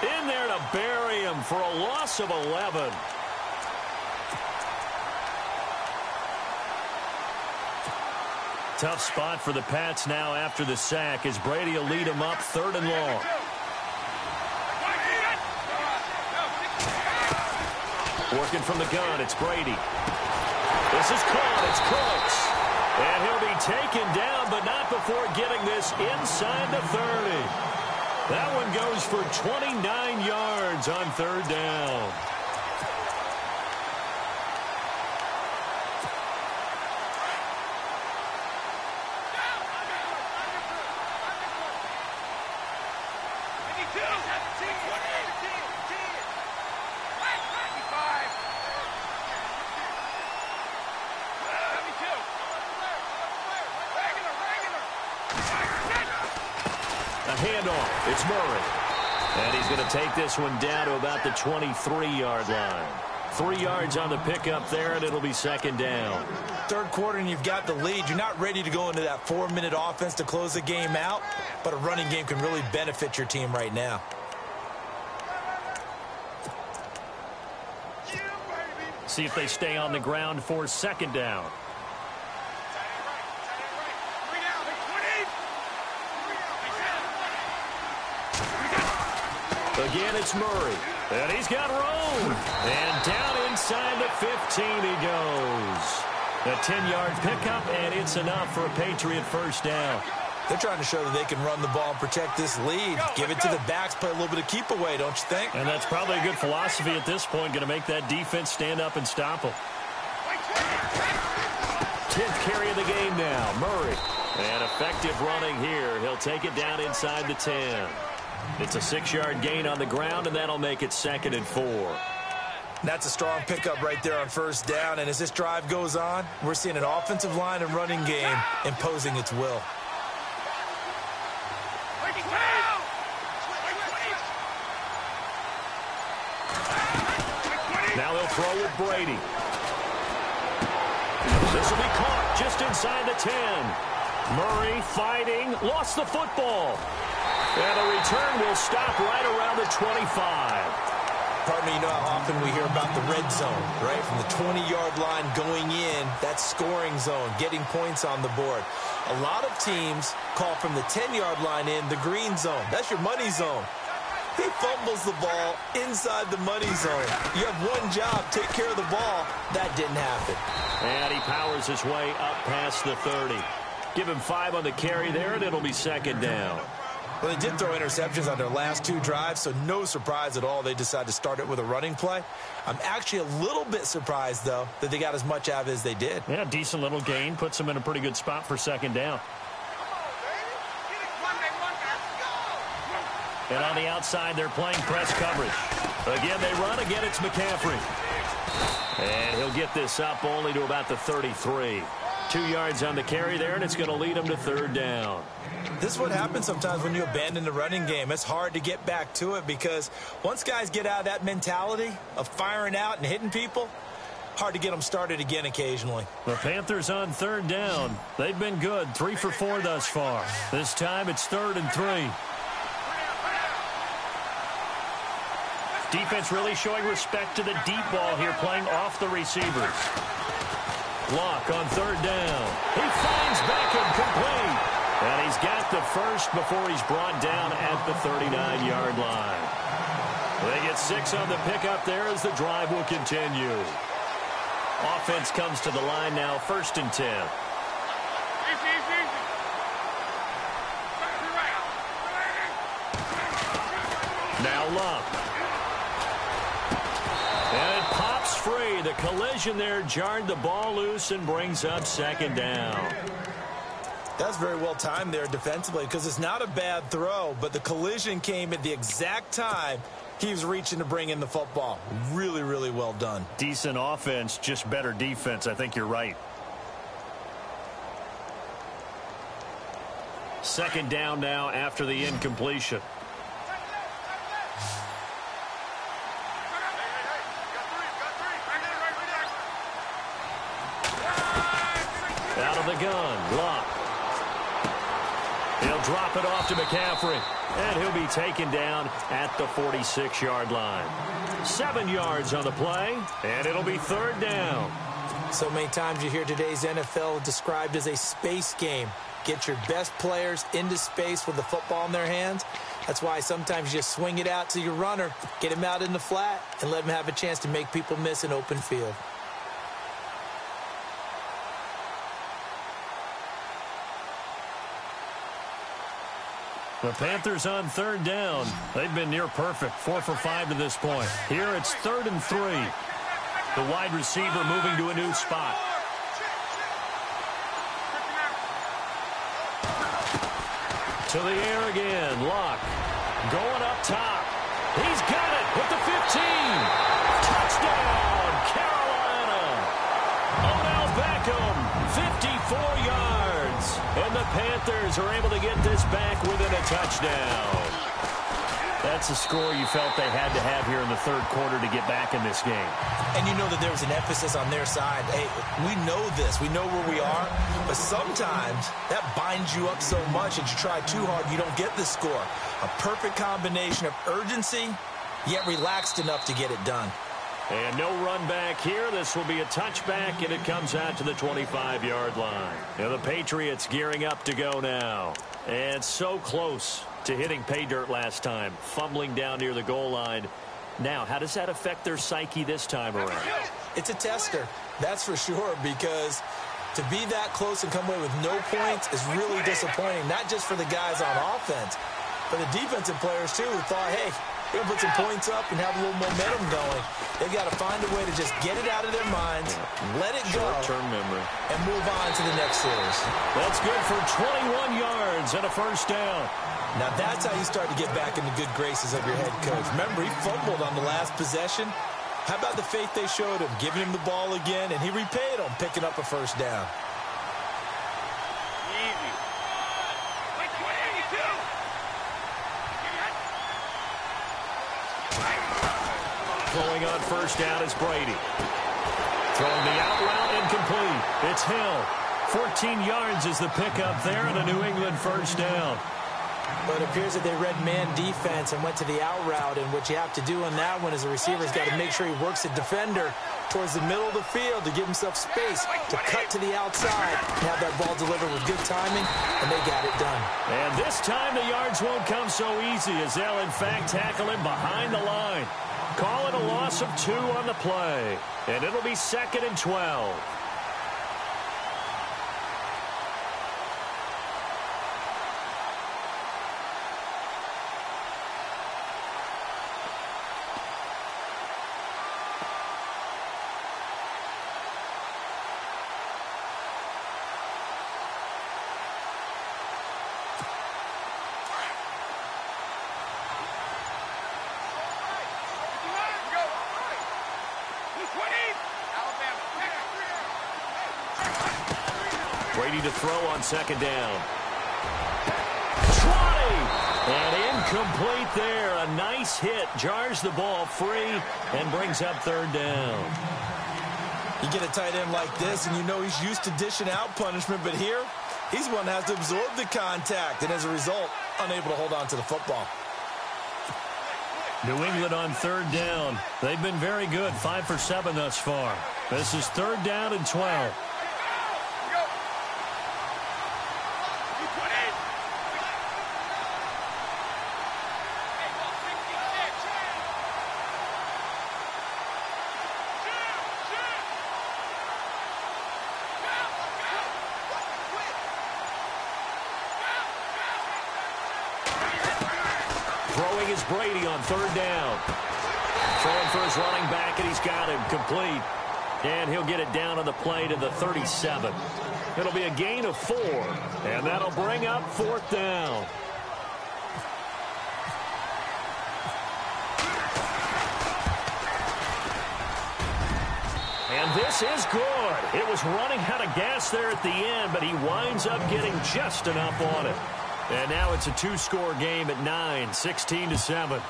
in there to bury him for a loss of 11. Tough spot for the Pats now after the sack as Brady will lead them up 3rd and long. Working from the gun, it's Brady. This is caught, it's Cooks. And he'll be taken down, but not before getting this inside the 30. That one goes for 29 yards on 3rd down. Handoff. It's Murray. And he's going to take this one down to about the 23-yard line. 3 yards on the pickup there, and it'll be 2nd down. Third quarter, and you've got the lead. You're not ready to go into that 4-minute offense to close the game out, but a running game can really benefit your team right now. See if they stay on the ground for second down. Again, it's Murray. And he's got room. And down inside the 15 he goes. A 10-yard pickup, and it's enough for a Patriot first down. They're trying to show that they can run the ball and protect this lead. Give it to the backs, play a little bit of keep away, don't you think? And that's probably a good philosophy at this point, going to make that defense stand up and stop them. 10th carry of the game now, Murray. And effective running here. He'll take it down inside the 10. It's a 6-yard gain on the ground, and that'll make it 2nd and 4. That's a strong pickup right there on first down, and as this drive goes on, we're seeing an offensive line and running game imposing its will. Now they'll throw with Brady. This will be caught just inside the 10. Murray fighting, lost the football. And a return will stop right around the 25. Pardon me, you know how often we hear about the red zone, right? From the 20-yard line going in, that scoring zone, getting points on the board. A lot of teams call from the 10-yard line in the green zone. That's your money zone. He fumbles the ball inside the money zone. You have one job, take care of the ball. That didn't happen. And he powers his way up past the 30. Give him 5 on the carry there, and it'll be 2nd down. Well, they did throw interceptions on their last 2 drives, so no surprise at all they decided to start it with a running play. I'm actually a little bit surprised, though, that they got as much out of it as they did. Yeah, decent little gain. Puts them in a pretty good spot for 2nd down. And on the outside, they're playing press coverage. Again, they run. Again, it's McCaffrey. And he'll get this up only to about the 33. 2 yards on the carry there, and it's going to lead him to 3rd down. This is what happens sometimes when you abandon the running game. It's hard to get back to it because once guys get out of that mentality of firing out and hitting people, hard to get them started again occasionally. The Panthers on 3rd down. They've been good, 3 for 4 thus far. This time it's 3rd and 3. Defense really showing respect to the deep ball here, playing off the receivers. Block on 3rd down. He finds Beckham complete. And he's got the first before he's brought down at the 39-yard line. They get 6 on the pickup there as the drive will continue. Offense comes to the line now, 1st and 10. Now Luck. And it pops free. The collision there jarred the ball loose and brings up 2nd down. That's very well timed there defensively because it's not a bad throw, but the collision came at the exact time he was reaching to bring in the football. Really, really well done. Decent offense, just better defense. I think you're right. 2nd down now after the incompletion. Out of the gun, Luck. He'll drop it off to McCaffrey, and he'll be taken down at the 46-yard line. 7 yards on the play, and it'll be 3rd down. So many times you hear today's NFL described as a space game. Get your best players into space with the football in their hands. That's why sometimes you just swing it out to your runner, get him out in the flat, and let him have a chance to make people miss an open field. The Panthers on 3rd down. They've been near perfect, 4 for 5 to this point. Here it's 3rd and 3. The wide receiver moving to a new spot. To the air again, Luck. Going up top. He's got it with the 15. Touchdown, Carolina. Odell Beckham, 54 yards. And the Panthers are able to get this back within a touchdown. That's a score you felt they had to have here in the 3rd quarter to get back in this game. And you know that there was an emphasis on their side. Hey, we know this. We know where we are. But sometimes that binds you up so much that you try too hard, you don't get the score. A perfect combination of urgency, yet relaxed enough to get it done. And no run back here. This will be a touchback, and it comes out to the 25-yard line. And the Patriots gearing up to go now. And so close to hitting pay dirt last time, fumbling down near the goal line. Now, how does that affect their psyche this time around? It's a tester, that's for sure, because to be that close and come away with no points is really disappointing, not just for the guys on offense, but the defensive players, too, who thought, hey, we're going to put some points up and have a little momentum going. They've got to find a way to just get it out of their minds, let it go, short-term memory, and move on to the next series. That's good for 21 yards and a first down. Now that's how you start to get back in the good graces of your head coach. Remember, he fumbled on the last possession. How about the faith they showed him, giving him the ball again, and he repaid them, picking up a first down. Easy. Throwing on first down is Brady. Throwing the out route incomplete. It's Hill. 14 yards is the pickup there and a New England first down. But it appears that they read man defense and went to the out route, and what you have to do on that one is the receiver's got to make sure he works the defender towards the middle of the field to give himself space to cut to the outside and have that ball delivered with good timing, and they got it done. And this time the yards won't come so easy as they'll in fact tackle him behind the line. Call it a loss of 2 on the play, and it'll be 2nd and 12. Brady to throw on 2nd down. 20! And incomplete there. A nice hit. Jars the ball free and brings up 3rd down. You get a tight end like this, and you know he's used to dishing out punishment, but here, he's one that has to absorb the contact, and as a result, unable to hold on to the football. New England on 3rd down. They've been very good, 5 for 7 thus far. This is 3rd down and 12. Throwing is Brady on 3rd down. Throwing for his running back, and he's got him complete. And he'll get it down on the play to the 37. It'll be a gain of 4, and that'll bring up 4th down. And this is good. It was running out of gas there at the end, but he winds up getting just enough on it. And now it's a 2-score game at 9, 16-7.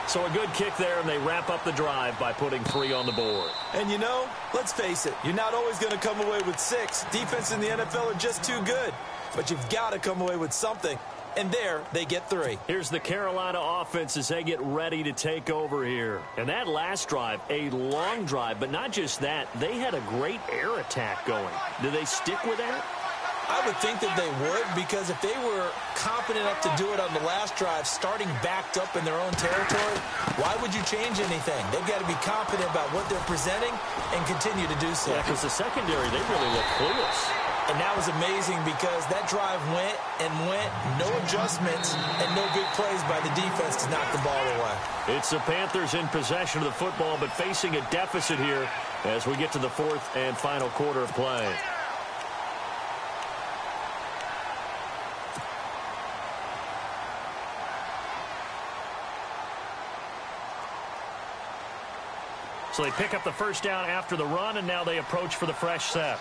So a good kick there, and they wrap up the drive by putting 3 on the board. And you know, let's face it, you're not always going to come away with 6. Defense in the NFL are just too good. But you've got to come away with something. And there, they get 3. Here's the Carolina offense as they get ready to take over here. And that last drive, a long drive, but not just that. They had a great air attack going. Do they stick with that? I would think that they would, because if they were confident enough to do it on the last drive, starting backed up in their own territory, why would you change anything? They've got to be confident about what they're presenting and continue to do so. Yeah, because the secondary, they really look clueless. And that was amazing because that drive went and went, no adjustments, and no big plays by the defense to knock the ball away. It's the Panthers in possession of the football, but facing a deficit here as we get to the 4th and final quarter of play. So they pick up the first down after the run, and now they approach for the fresh set.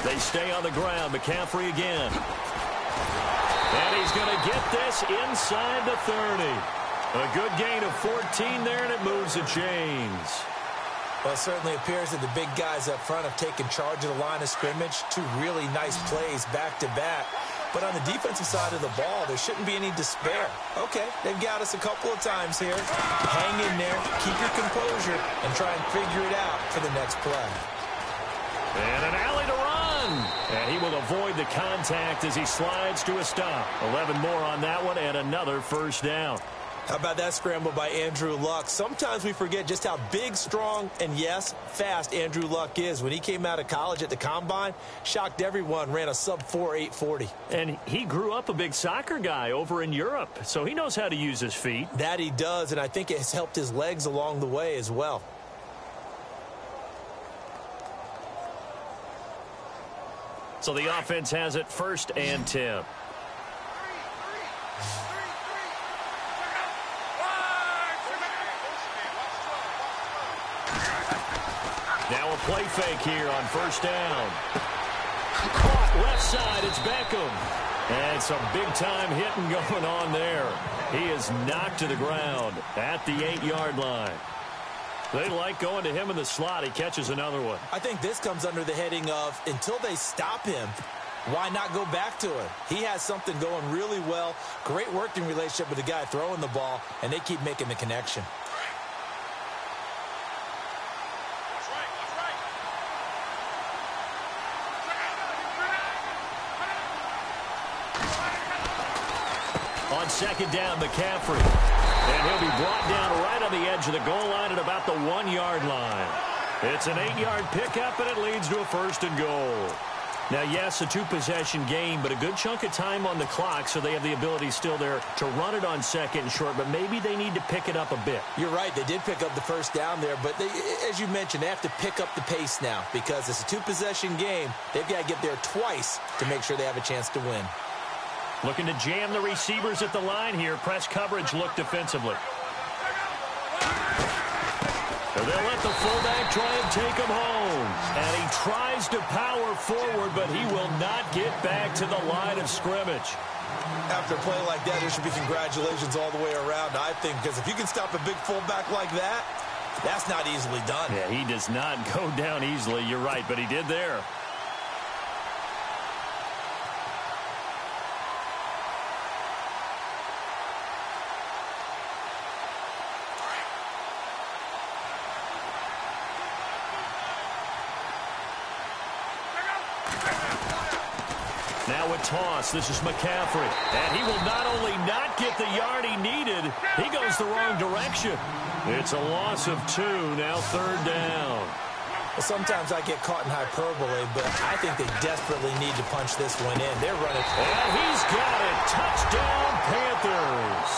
They stay on the ground. McCaffrey again. And he's going to get this inside the 30. A good gain of 14 there, and it moves the chains. Well, it certainly appears that the big guys up front have taken charge of the line of scrimmage. 2 really nice plays back-to-back. But on the defensive side of the ball, there shouldn't be any despair. Okay, they've got us a couple of times here. Hang in there, keep your composure, and try and figure it out for the next play. And an alley to run. And he will avoid the contact as he slides to a stop. 11 more on that one and another first down. How about that scramble by Andrew Luck? Sometimes we forget just how big, strong, and, yes, fast Andrew Luck is. When he came out of college at the Combine, shocked everyone, ran a sub-4 840. And he grew up a big soccer guy over in Europe, so he knows how to use his feet. That he does, and I think it has helped his legs along the way as well. So the offense has it 1st and 10. Now a play fake here on 1st down. Caught left side, it's Beckham. And some big-time hitting going on there. He is knocked to the ground at the 8-yard line. They like going to him in the slot. He catches another one. I think this comes under the heading of, until they stop him, why not go back to it? He has something going really well. Great working relationship with the guy throwing the ball, and they keep making the connection. On 2nd down, McCaffrey. And he'll be brought down right on the edge of the goal line at about the 1-yard line. It's an 8-yard pickup, and it leads to a 1st and goal. Now, yes, a 2-possession game, but a good chunk of time on the clock, so they have the ability still there to run it on 2nd and short, but maybe they need to pick it up a bit. You're right. They did pick up the 1st down there, but they, as you mentioned, they have to pick up the pace now because it's a 2-possession game. They've got to get there twice to make sure they have a chance to win. Looking to jam the receivers at the line here. Press coverage look defensively. And they'll let the fullback try and take him home. And he tries to power forward, but he will not get back to the line of scrimmage. After a play like that, there should be congratulations all the way around, I think, because if you can stop a big fullback like that, that's not easily done. Yeah, he does not go down easily. You're right, but he did there. Now a toss. This is McCaffrey. And he will not only not get the yard he needed, he goes the wrong direction. It's a loss of 2. Now 3rd down. Well, sometimes I get caught in hyperbole, but I think they desperately need to punch this one in. They're running. And he's got it. Touchdown, Panthers.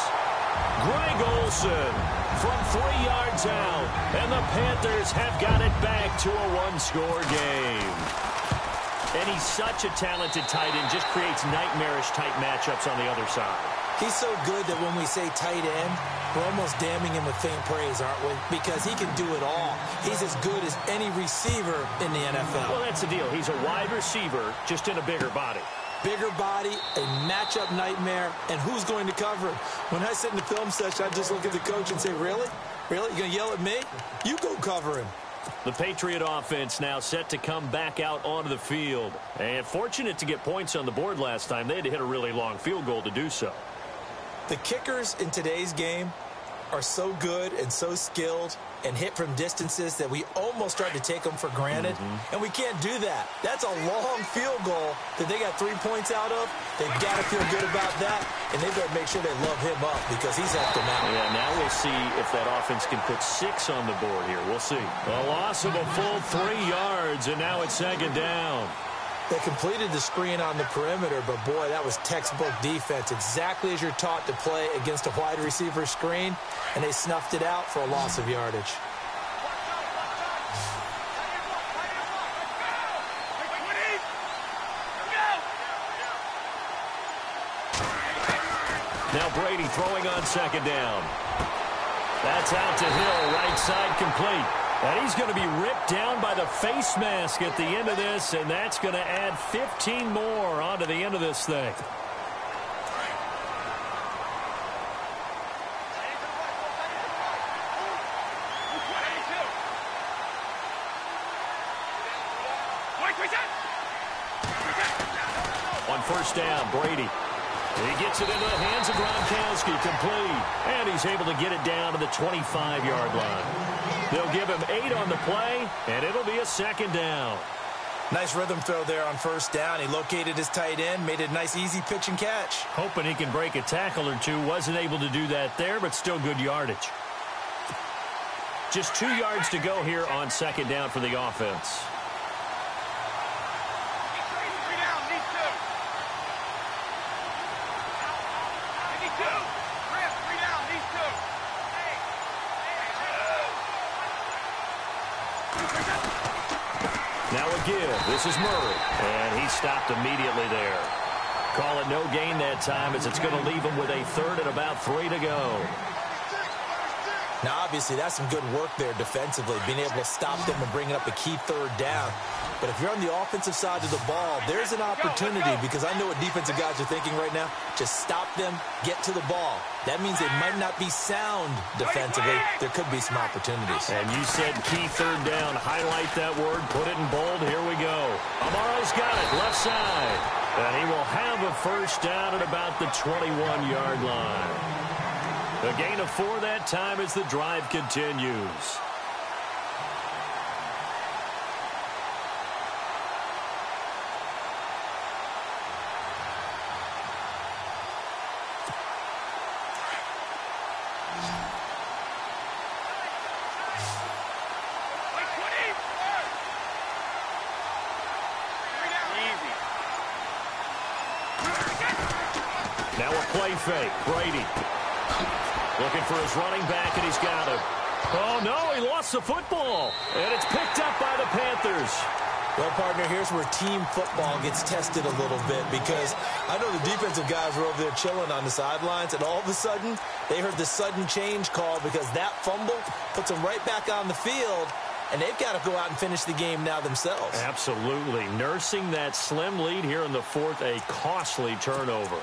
Greg Olsen from 3 yards out. And the Panthers have got it back to a 1-score game. And he's such a talented tight end, just creates nightmarish-type matchups on the other side. He's so good that when we say tight end, we're almost damning him with faint praise, aren't we? Because he can do it all. He's as good as any receiver in the NFL. Well, that's the deal. He's a wide receiver, just in a bigger body. Bigger body, a matchup nightmare, and who's going to cover him? When I sit in the film session, I just look at the coach and say, really? Really? You going to yell at me? You go cover him. The Patriot offense now set to come back out onto the field. And fortunate to get points on the board last time. They had to hit a really long field goal to do so. The kickers in today's game are so good and so skilled and hit from distances that we almost start to take them for granted. And we can't do that. That's a long field goal that they got 3 points out of. They've got to feel good about that, and they've got to make sure they love him up because he's helped them out. Yeah, now we'll see if that offense can put 6 on the board here. We'll see. A loss of a full 3 yards, and now it's 2nd down. They completed the screen on the perimeter, but, boy, that was textbook defense, exactly as you're taught to play against a wide receiver screen, and they snuffed it out for a loss of yardage. Now Brady throwing on 2nd down. That's out to Hill, right side complete. And he's going to be ripped down by the face mask at the end of this, and that's going to add 15 more onto the end of this thing. On first down. Brady. He gets it into the hands of Gronkowski, complete. And he's able to get it down to the 25-yard line. They'll give him 8 on the play, and it'll be a second down. Nice rhythm throw there on first down. He located his tight end, made it a nice, easy pitch and catch. Hoping he can break a tackle or two. Wasn't able to do that there, but still good yardage. Just 2 yards to go here on second down for the offense. Now a give. This is Murray. And he stopped immediately there. Call it no gain that time as it's going to leave him with a third and about 3 to go. Now, obviously, that's some good work there defensively, being able to stop them and bringing up a key third down. But if you're on the offensive side of the ball, there's an opportunity because I know what defensive guys are thinking right now. Just stop them, get to the ball. That means they might not be sound defensively. There could be some opportunities. And you said key third down. Highlight that word. Put it in bold. Here we go. Amaro's got it. Left side. And he will have a first down at about the 21-yard line. A gain of 4 that time as the drive continues. Now a play fake. Brady. Looking for his running back, and he's got him. Oh, no, he lost the football. And it's picked up by the Panthers. Well, partner, here's where team football gets tested a little bit because I know the defensive guys were over there chilling on the sidelines, and all of a sudden, they heard the sudden change call because that fumble puts them right back on the field, and they've got to go out and finish the game now themselves. Absolutely. Nursing that slim lead here in the fourth, a costly turnover.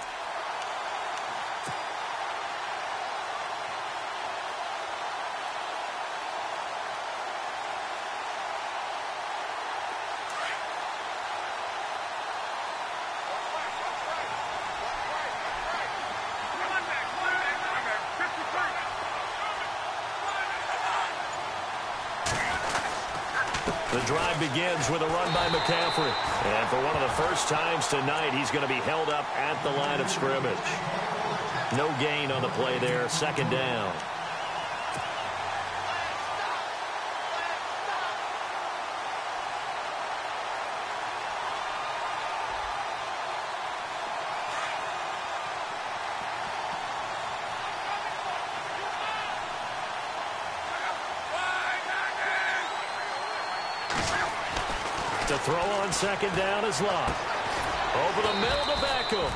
The drive begins with a run by McCaffrey. And for one of the first times tonight, he's going to be held up at the line of scrimmage. No gain on the play there. Second down. To throw on second down is Love. Over the middle to Beckham.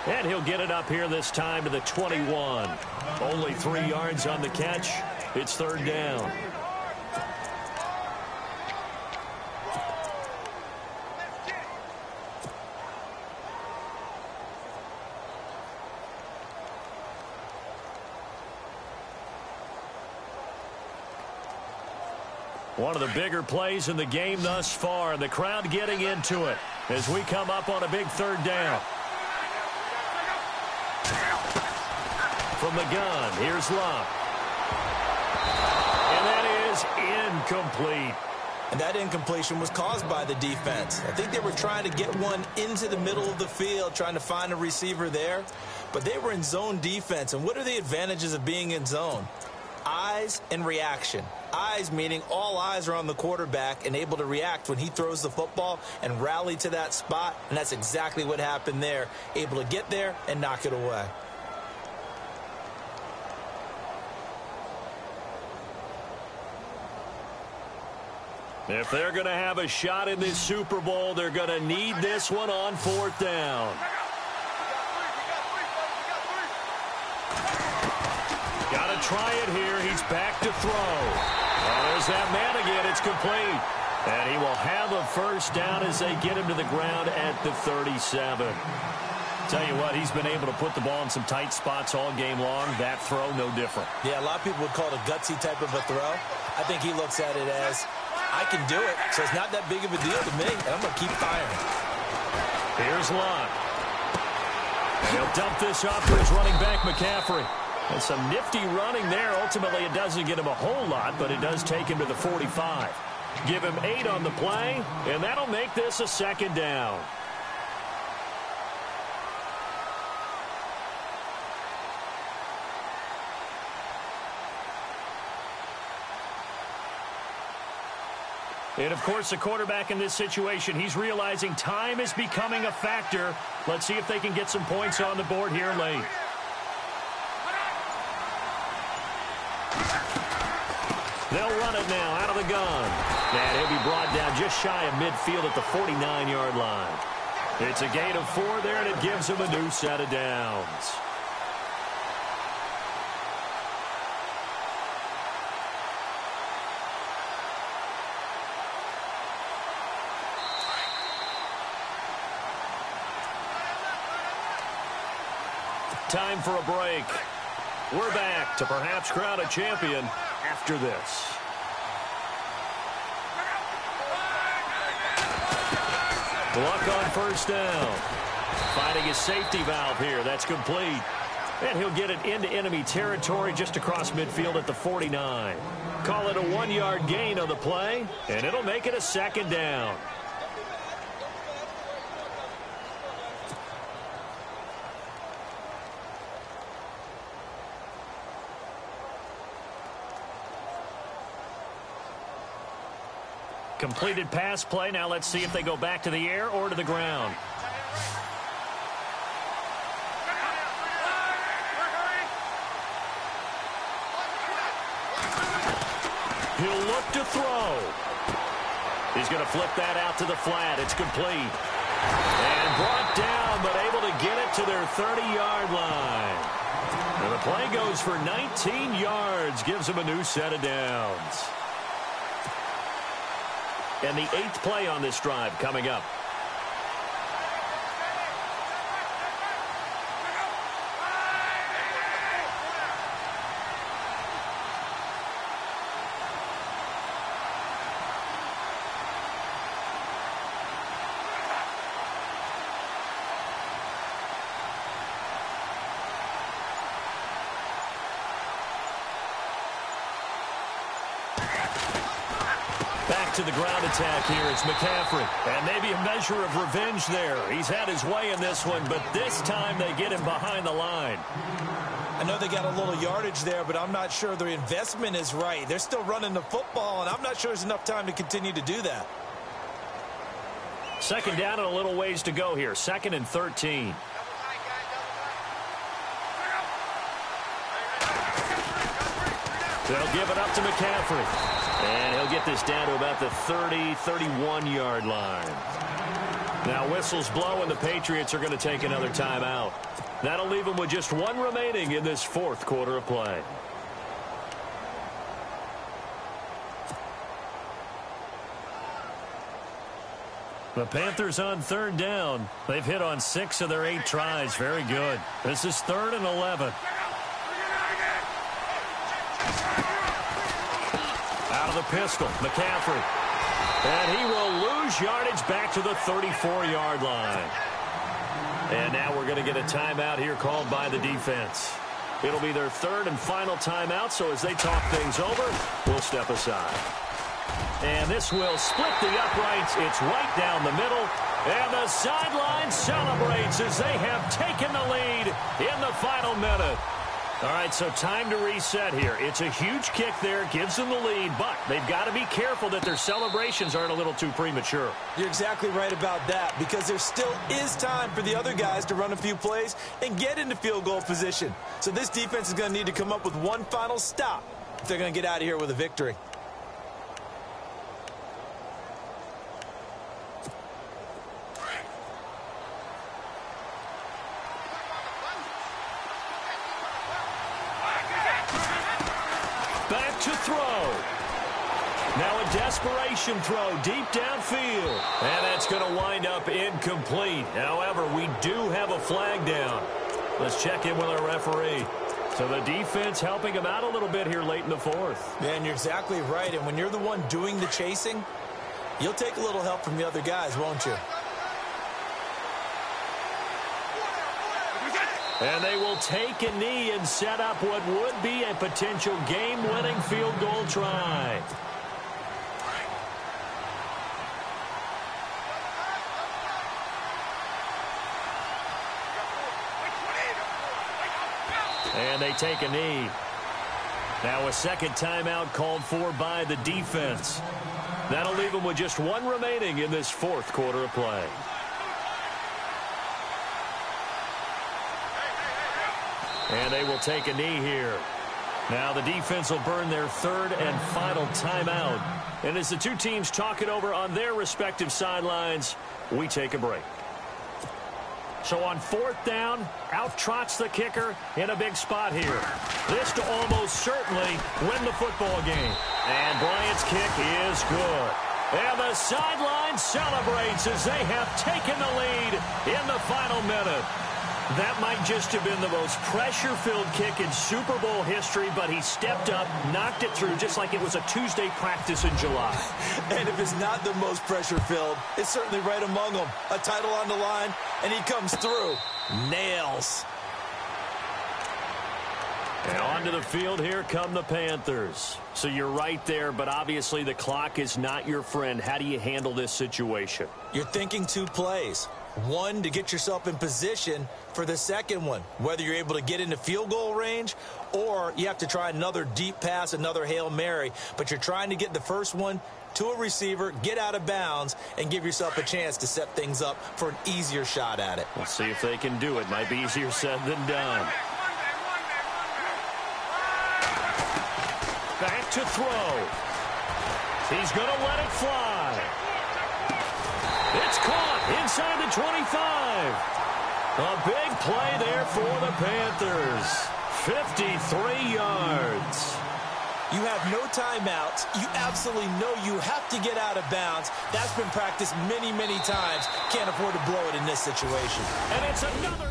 And he'll get it up here this time to the 21. Only 3 yards on the catch. It's third down. One of the bigger plays in the game thus far, and the crowd getting into it as we come up on a big third down. From the gun, here's Love. And that is incomplete. And that incompletion was caused by the defense. I think they were trying to get one into the middle of the field, trying to find a receiver there. But they were in zone defense. And what are the advantages of being in zone? Eyes and reaction. Eyes meaning all eyes are on the quarterback and able to react when he throws the football and rally to that spot. And that's exactly what happened there. Able to get there and knock it away. If they're going to have a shot in this Super Bowl, they're going to need this one on fourth down. Got to try it here. He's back to throw. Oh, there's that man again. It's complete. And he will have a first down as they get him to the ground at the 37. Tell you what, he's been able to put the ball in some tight spots all game long. That throw, no different. Yeah, a lot of people would call it a gutsy type of a throw. I think he looks at it as, I can do it, so it's not that big of a deal to me, and I'm going to keep firing. Here's Love. And he'll dump this off to his running back, McCaffrey. And some nifty running there. Ultimately, it doesn't get him a whole lot, but it does take him to the 45. Give him 8 on the play, and that'll make this a second down. And, of course, the quarterback in this situation, he's realizing time is becoming a factor. Let's see if they can get some points on the board here late. They'll run it now out of the gun. And he'll be brought down just shy of midfield at the 49-yard line. It's a gain of 4 there, and it gives him a new set of downs. Time for a break. We're back to perhaps crown a champion after this. Luck on first down. Finding his safety valve here. That's complete. And he'll get it into enemy territory just across midfield at the 49. Call it a 1-yard gain on the play, and it'll make it a second down. Completed pass play. Now let's see if they go back to the air or to the ground. He'll look to throw. He's going to flip that out to the flat. It's complete. And brought down, but able to get it to their 30-yard line. And the play goes for 19 yards. Gives him a new set of downs. And the 8th play on this drive coming up. To the ground attack here is McCaffrey. And maybe a measure of revenge there. He's had his way in this one, but this time they get him behind the line. I know they got a little yardage there, but I'm not sure their investment is right. They're still running the football, and I'm not sure there's enough time to continue to do that. Second down and a little ways to go here. 2nd and 13. They'll give it up to McCaffrey. And he'll get this down to about the 30, 31-yard line. Now whistles blow, and the Patriots are going to take another timeout. That'll leave them with just 1 remaining in this 4th quarter of play. The Panthers on 3rd down. They've hit on 6 of their 8 tries. Very good. This is 3rd and 11. Out of the pistol, McCaffrey. And he will lose yardage back to the 34-yard line. And now we're going to get a timeout here called by the defense. It'll be their 3rd and final timeout, so as they talk things over, we'll step aside. And this will split the uprights. It's right down the middle. And the sideline celebrates as they have taken the lead in the final minute. All right, so time to reset here. It's a huge kick there, gives them the lead, but they've got to be careful that their celebrations aren't a little too premature. You're exactly right about that, because there still is time for the other guys to run a few plays and get into field goal position. So this defense is going to need to come up with one final stop if they're going to get out of here with a victory. Back to throw. Now a desperation throw deep downfield. And that's going to wind up incomplete. However, we do have a flag down. Let's check in with our referee. So the defense helping him out a little bit here late in the 4th. Man, you're exactly right. And when you're the one doing the chasing, you'll take a little help from the other guys, won't you? And they will take a knee and set up what would be a potential game-winning field goal try. And they take a knee. Now a second timeout called for by the defense. That'll leave them with just one remaining in this fourth quarter of play. And they will take a knee here. Now the defense will burn their third and final timeout. And as the two teams talk it over on their respective sidelines, we take a break. So on fourth down, out trots the kicker in a big spot here. This to almost certainly win the football game. And Bryant's kick is good. And the sideline celebrates as they have taken the lead in the final minute. That might just have been the most pressure-filled kick in Super Bowl history, but he stepped up, knocked it through just like it was a Tuesday practice in July. And if it's not the most pressure-filled, it's certainly right among them. A title on the line, and he comes through. Nails. And onto the field, here come the Panthers. So you're right there, but obviously the clock is not your friend. How do you handle this situation? You're thinking two plays. One, to get yourself in position for the second one, whether you're able to get into field goal range or you have to try another deep pass, another Hail Mary. But you're trying to get the first one to a receiver, get out of bounds, and give yourself a chance to set things up for an easier shot at it. We'll see if they can do it. Might be easier said than done. Back to throw. He's going to let it fly. It's caught inside the 25. A big play there for the Panthers. 53 yards. You have no timeouts. You absolutely know you have to get out of bounds. That's been practiced many, many times. Can't afford to blow it in this situation. And it's another...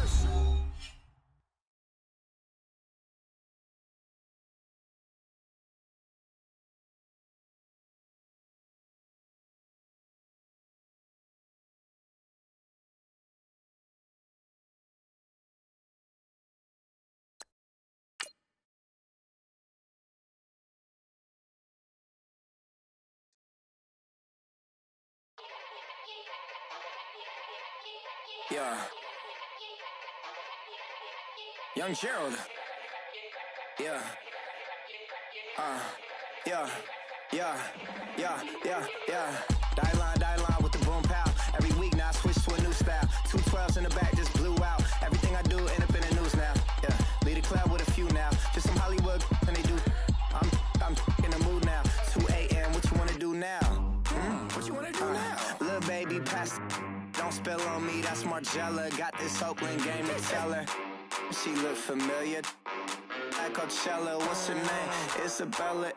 Yeah. Young Gerald. Yeah. Yeah. Die line with the boom pow. Every week now I switch to a new style. 212s in the back just blew out. Everything I do end up in the news now. Yeah. Lead a club with a few now. Just some Hollywood and they do. I'm in the mood now. 2 a.m. What you wanna do now? What you wanna do now? Little baby pass. Don't spill on me, that's Margella. Got this Oakland game to tell her. She look familiar. Like Coachella, what's her name? Isabella,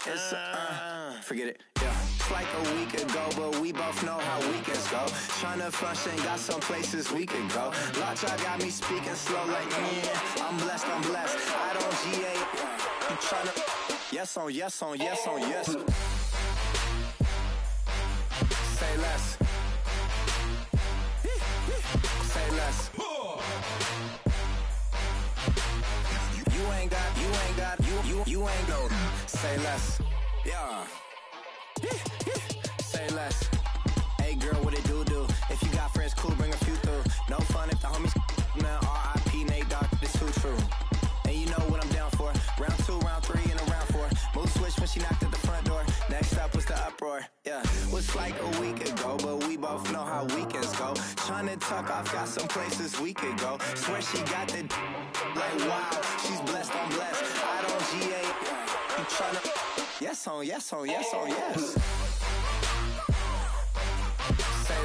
forget it, yeah. It's like a week ago, but we both know how weekends go. Tryna function, got some places we could go. Lockjaw got me speaking slow like, yeah, I'm blessed. I don't GA. You tryna, yes on yes. Say less. Say less. You ain't got, say less. Yeah. Say less. Hey girl, what it do? If you got friends, cool, bring a few through. No fun if the homies now R.I.P. Nate Dogg, this too true. And you know what I'm down for. Round 2, round 3, and a round 4. Mood switch when she knocked at the front door. Next up was the uproar. Yeah. Was like a week ago, but we both know how weekends go. Tryna tuck off, got some places we could go. Swear she got the like wow, she's blessed, I'm blessed. I don't GA. You tryna yes on yes. Say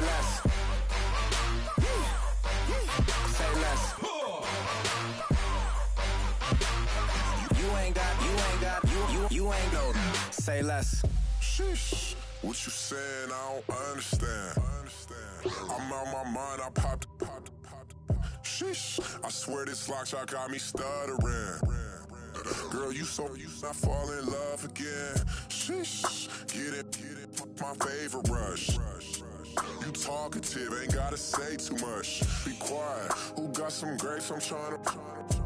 less. Say less. You ain't got. Say less. Sheesh. What you saying? I don't understand. I'm out my mind. I popped. Sheesh. I swear this lockjaw got me stuttering. Girl, you not fall in love again. Sheesh. Get it. My favorite rush. You talkative, ain't gotta say too much. Be quiet. Who got some grapes? I'm trying to.